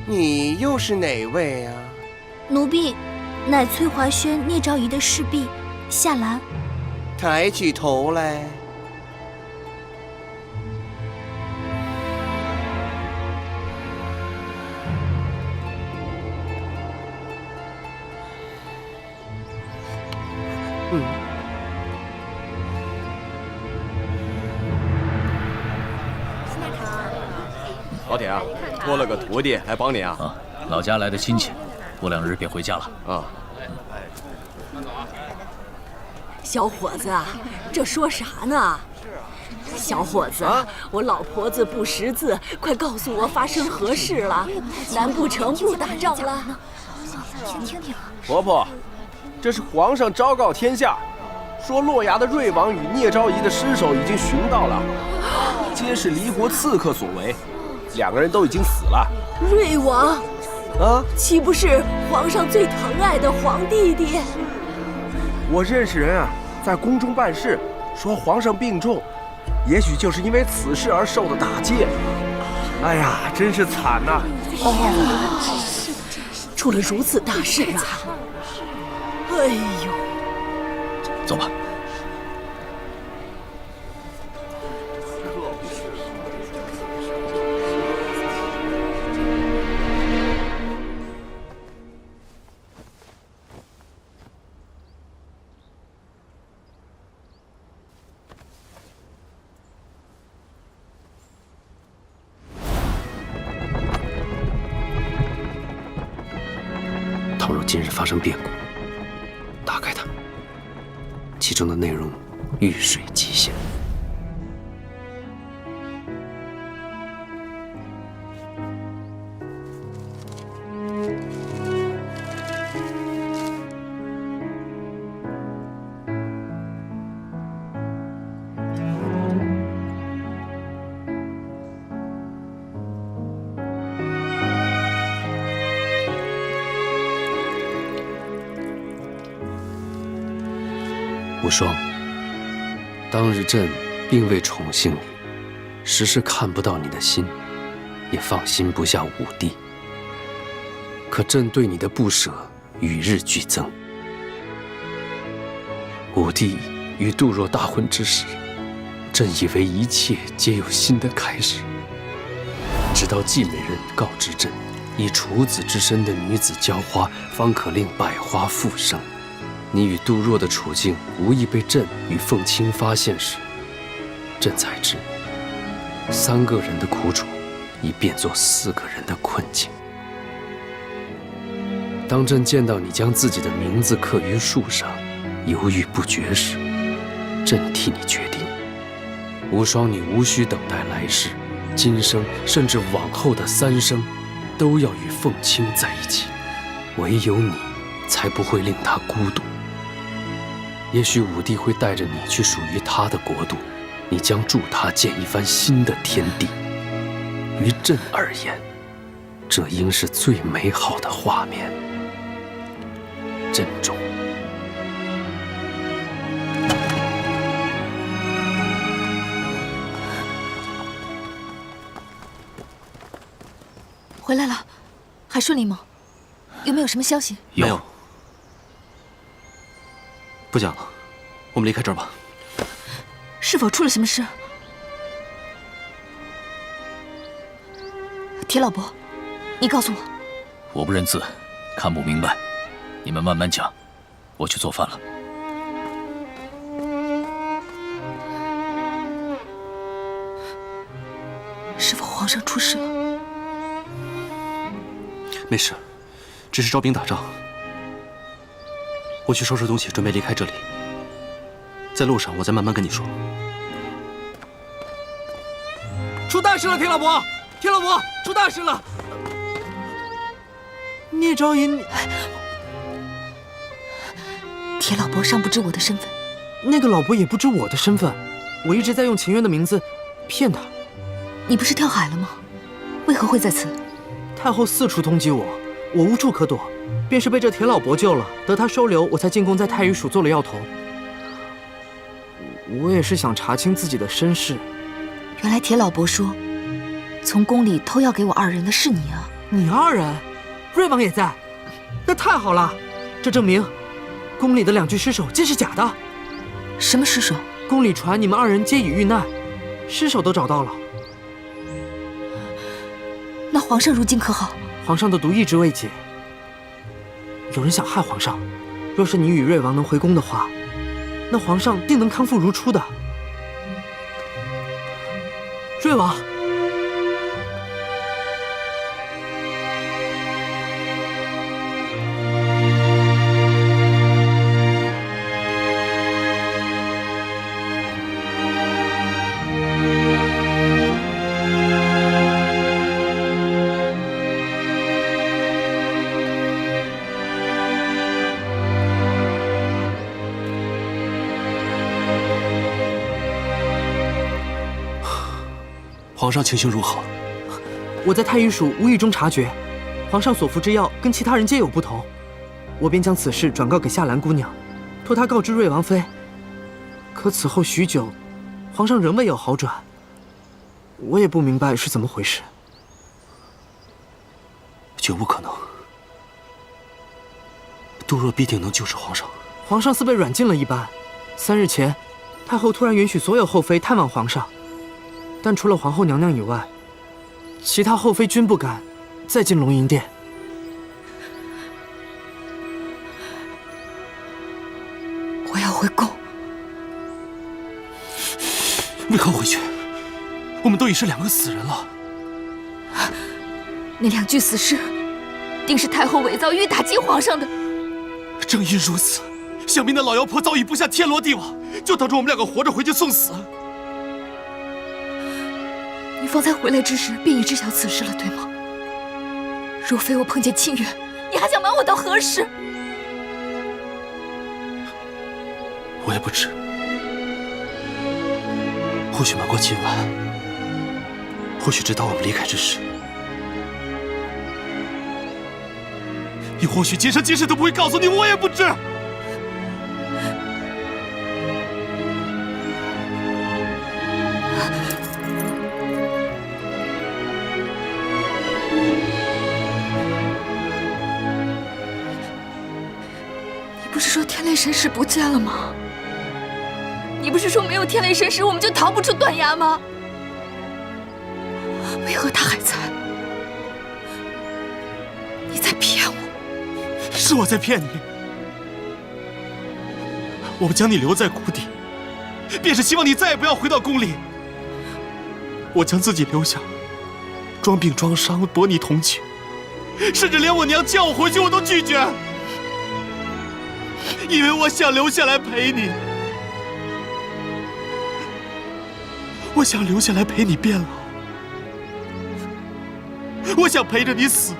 你又是哪位啊？奴婢乃崔怀轩、聂昭仪的侍婢夏兰。抬起头来。老铁啊，托了个徒弟来帮你啊！啊，老家来的亲戚，过2日便回家了。啊。小伙子，这说啥呢？小伙子，我老婆子不识字，快告诉我发生何事了？难不成不打仗了？听听。婆婆，这是皇上昭告天下，说洛阳的瑞王与聂昭仪的尸首已经寻到了，皆是离国刺客所为，2个人都已经死了。瑞王，啊，岂不是皇上最疼爱的皇弟弟？我认识人啊，在宫中办事，说皇上病重，也许就是因为此事而受的大戒。哎呀，真是惨呐！出了如此大事啊！哎呦，走吧。倘若今日发生变故，打开它，其中的内容遇水即现。双，当日朕并未宠幸你，时时看不到你的心，也放心不下武帝。可朕对你的不舍与日俱增。武帝与杜若大婚之时，朕以为一切皆有新的开始，直到季美人告知朕，以处子之身的女子浇花，方可令百花复生。你与杜若的处境无意被朕与凤卿发现时，朕才知3个人的苦楚已变作4个人的困境。当朕见到你将自己的名字刻于树上，犹豫不决时，朕替你决定，无双，你无需等待来世、今生，甚至往后的3生，都要与凤卿在一起。唯有你，才不会令他孤独。也许武帝会带着你去属于他的国度，你将助他建一番新的天地。于朕而言，这应是最美好的画面。珍重。回来了，还顺利吗？有没有什么消息？没有。不讲了，我们离开这儿吧。是否出了什么事？铁老伯，你告诉我。我不认字，看不明白，你们慢慢讲，我去做饭了。是否皇上出事了？没事，只是招兵打仗。我去收拾东西，准备离开这里。在路上，我再慢慢跟你说。出大事了，铁老伯！铁老伯，出大事了！聂昭仪，铁老伯尚不知我的身份，那个老伯也不知我的身份。我一直在用秦渊的名字骗他。你不是跳海了吗？为何会在此？太后四处通缉我，我无处可躲，便是被这铁老伯救了，得他收留，我才进宫在太医署做了药头。我也是想查清自己的身世。原来铁老伯说，从宫里偷药给我2人的是你啊！你2人，瑞王也在，那太好了。这证明，宫里的2具尸首皆是假的。什么尸首？宫里传你们2人皆已遇难，尸首都找到了。那皇上如今可好？皇上的毒一直未解。有人想害皇上，若是你与瑞王能回宫的话，那皇上定能康复如初的。瑞王，皇上情形如何？我在太医署无意中察觉，皇上所服之药跟其他人皆有不同，我便将此事转告给夏兰姑娘，托她告知瑞王妃。可此后许久，皇上仍未有好转，我也不明白是怎么回事。绝不可能，杜若必定能救治皇上。皇上似被软禁了一般。3日前，太后突然允许所有后妃探望皇上。但除了皇后娘娘以外，其他后妃均不敢再进龙吟殿。我要回宫。为何回去？我们都已是2个死人了。那2具死尸，定是太后伪造欲打击皇上的。正因如此，想必那老妖婆早已布下天罗地网，就等着我们2个活着回去送死。你方才回来之时，便已知晓此事了，对吗？若非我碰见清源，你还想瞒我到何时？我也不知，或许瞒过今晚，或许直到我们离开之时，也或许今生今世都不会告诉你，我也不知。你不是说天雷神石不见了吗？你不是说没有天雷神石我们就逃不出断崖吗？为何他还在？你在骗我！是我在骗你。我将你留在谷底，便是希望你再也不要回到宫里。我将自己留下，装病装伤，博你同情，甚至连我娘叫我回去我都拒绝，因为我想留下来陪你。我想留下来陪你变老，我想陪着你死。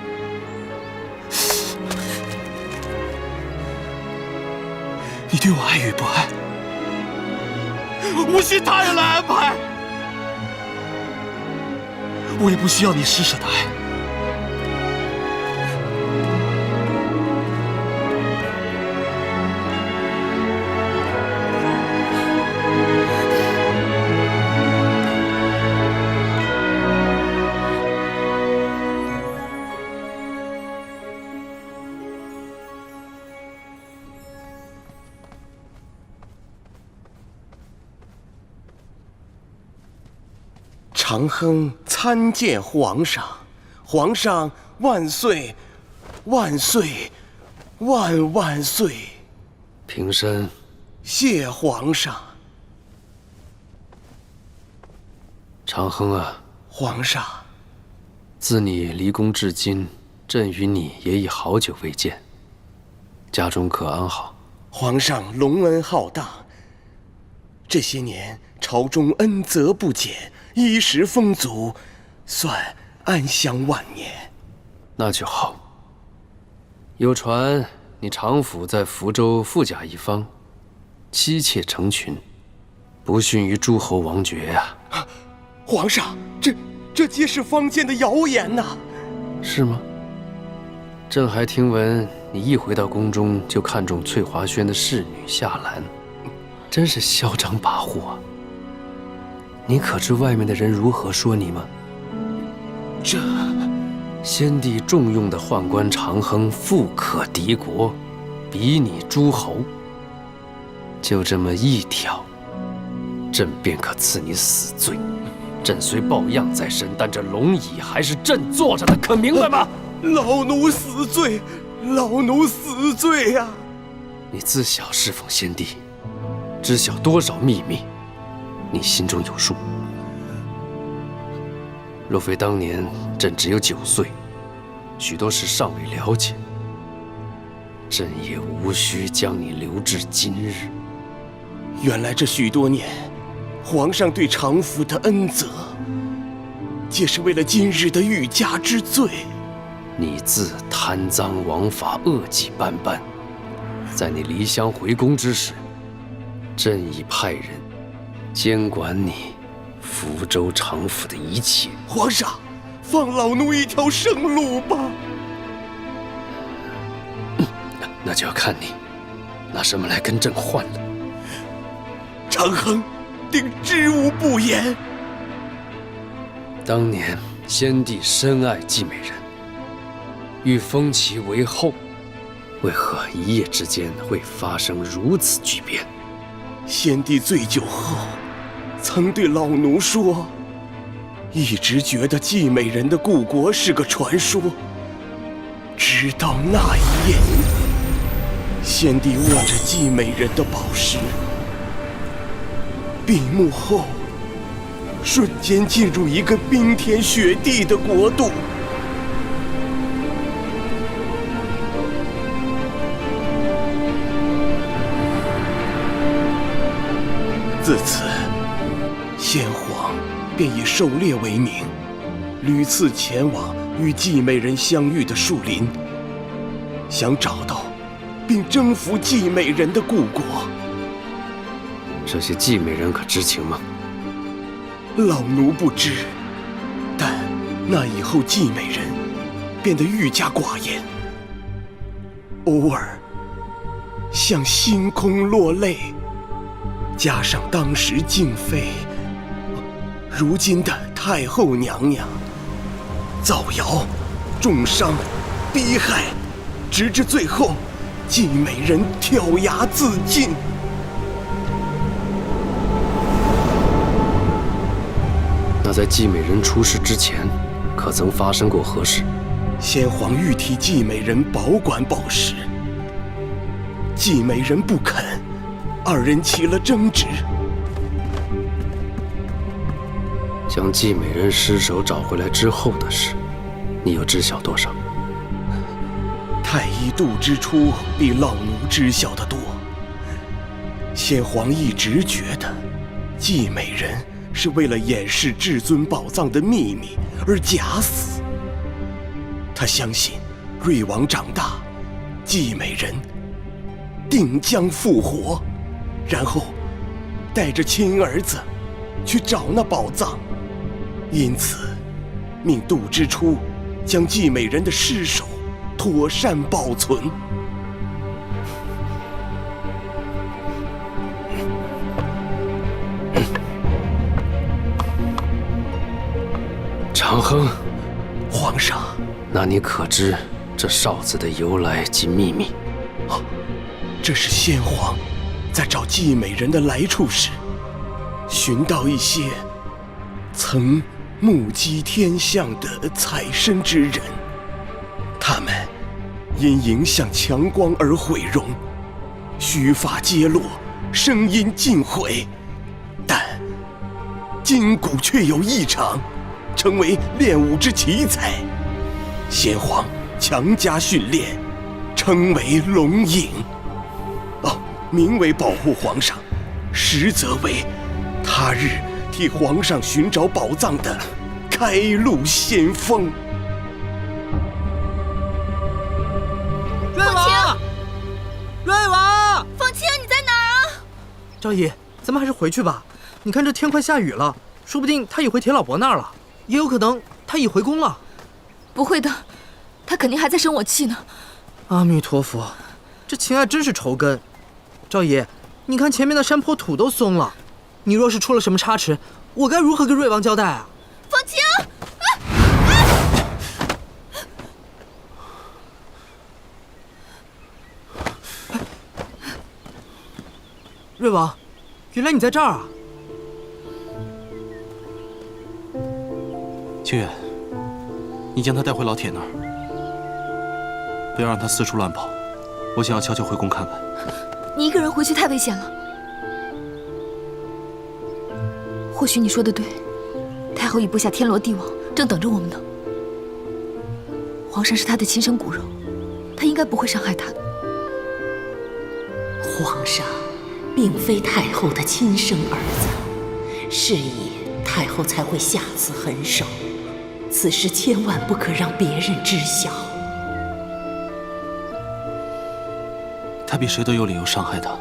你对我爱与不爱，无需他人来安排，我也不需要你施舍的爱。长亨参见皇上，皇上万岁，万岁，万万岁！平身。谢皇上。长亨啊，皇上，自你离宫至今，朕与你也已好久未见，家中可安好？皇上隆恩浩荡，这些年朝中恩泽不减，衣食丰足，算安享晚年。那就好。有传你常府在福州富甲一方，妻妾成群，不逊于诸侯王爵呀。皇上，这皆是坊间的谣言呐。是吗？朕还听闻你一回到宫中就看中翠华轩的侍女夏兰，真是嚣张跋扈啊！你可知外面的人如何说你吗？这先帝重用的宦官长亨富可敌国，比拟诸侯，就这么一条，朕便可赐你死罪。朕虽抱恙在身，但这龙椅还是朕坐着的，可明白吗？老奴死罪，老奴死罪呀！你自小侍奉先帝，知晓多少秘密，你心中有数。若非当年朕只有9岁，许多事尚未了解，朕也无需将你留至今日。原来这许多年，皇上对常府的恩泽，皆是为了今日的欲加之罪。你自贪赃枉法，恶迹斑斑。在你离乡回宫之时，朕已派人监管你福州常府的一切。皇上，放老奴一条生路吧。那就要看你拿什么来跟朕换了。长亨定知无不言。当年先帝深爱季美人，欲封其为后，为何一夜之间会发生如此巨变？先帝醉酒后，曾对老奴说，一直觉得季美人的故国是个传说。直到那一夜，先帝握着季美人的宝石，闭目后，瞬间进入一个冰天雪地的国度。自此，先皇便以狩猎为名，屡次前往与季美人相遇的树林，想找到并征服季美人的故国。这些季美人可知情吗？老奴不知，但那以后季美人变得愈加寡言，偶尔向星空落泪。加上当时静妃如今的太后娘娘造谣、重伤、逼害，直至最后，季美人跳崖自尽。那在季美人出事之前，可曾发生过何事？先皇欲替季美人保管宝石，季美人不肯，二人起了争执。将季美人尸首找回来之后的事，你又知晓多少？太医杜之初比老奴知晓得多。先皇一直觉得，季美人是为了掩饰至尊宝藏的秘密而假死。他相信，瑞王长大，季美人定将复活，然后带着亲儿子去找那宝藏。因此，命杜之初将季美人的尸首妥善保存。长亨，皇上，那你可知这哨子的由来及秘密？这是先皇在找季美人的来处时，寻到一些曾目击天象的采参之人，他们因影响强光而毁容，须发揭落，声音尽毁，但筋骨却有异常，成为练武之奇才。先皇强加训练，称为龙影。名为保护皇上，实则为他日替皇上寻找宝藏的开路先锋。瑞王，瑞王，凤青，你在哪儿啊？赵姨，咱们还是回去吧。你看这天快下雨了，说不定他已回铁老伯那儿了，也有可能他已回宫了。不会的，他肯定还在生我气呢。阿弥陀佛，这情爱真是仇根。赵姨，你看前面的山坡土都松了，你若是出了什么差池，我该如何跟瑞王交代啊？凤青，瑞王，原来你在这儿啊！清远，你将他带回老铁那儿，不要让他四处乱跑。我想要悄悄回宫看看。你一个人回去太危险了。或许你说的对，太后与部下天罗地网正等着我们呢。皇上是他的亲生骨肉，他应该不会伤害他的。皇上并非太后的亲生儿子，是以太后才会下此狠手。此事千万不可让别人知晓。他比谁都有理由伤害他。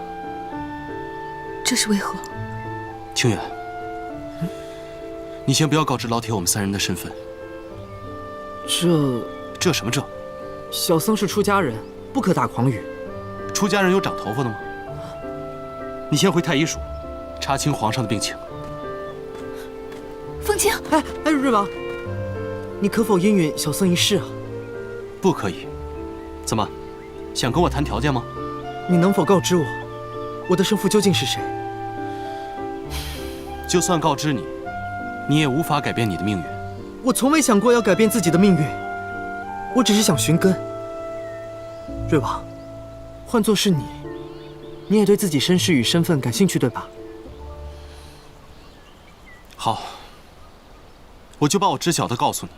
这是为何？清远，你先不要告知老铁我们三人的身份。这什么这？小僧是出家人，不可打诳语。出家人有长头发的吗？你先回太医署，查清皇上的病情。凤青，瑞王，你可否应允小僧一事啊？不可以。怎么，想跟我谈条件吗？你能否告知我的生父究竟是谁？就算告知你，你也无法改变你的命运。我从未想过要改变自己的命运，我只是想寻根。瑞王，换作是你，你也对自己身世与身份感兴趣，对吧？好，我就把我知晓的告诉你。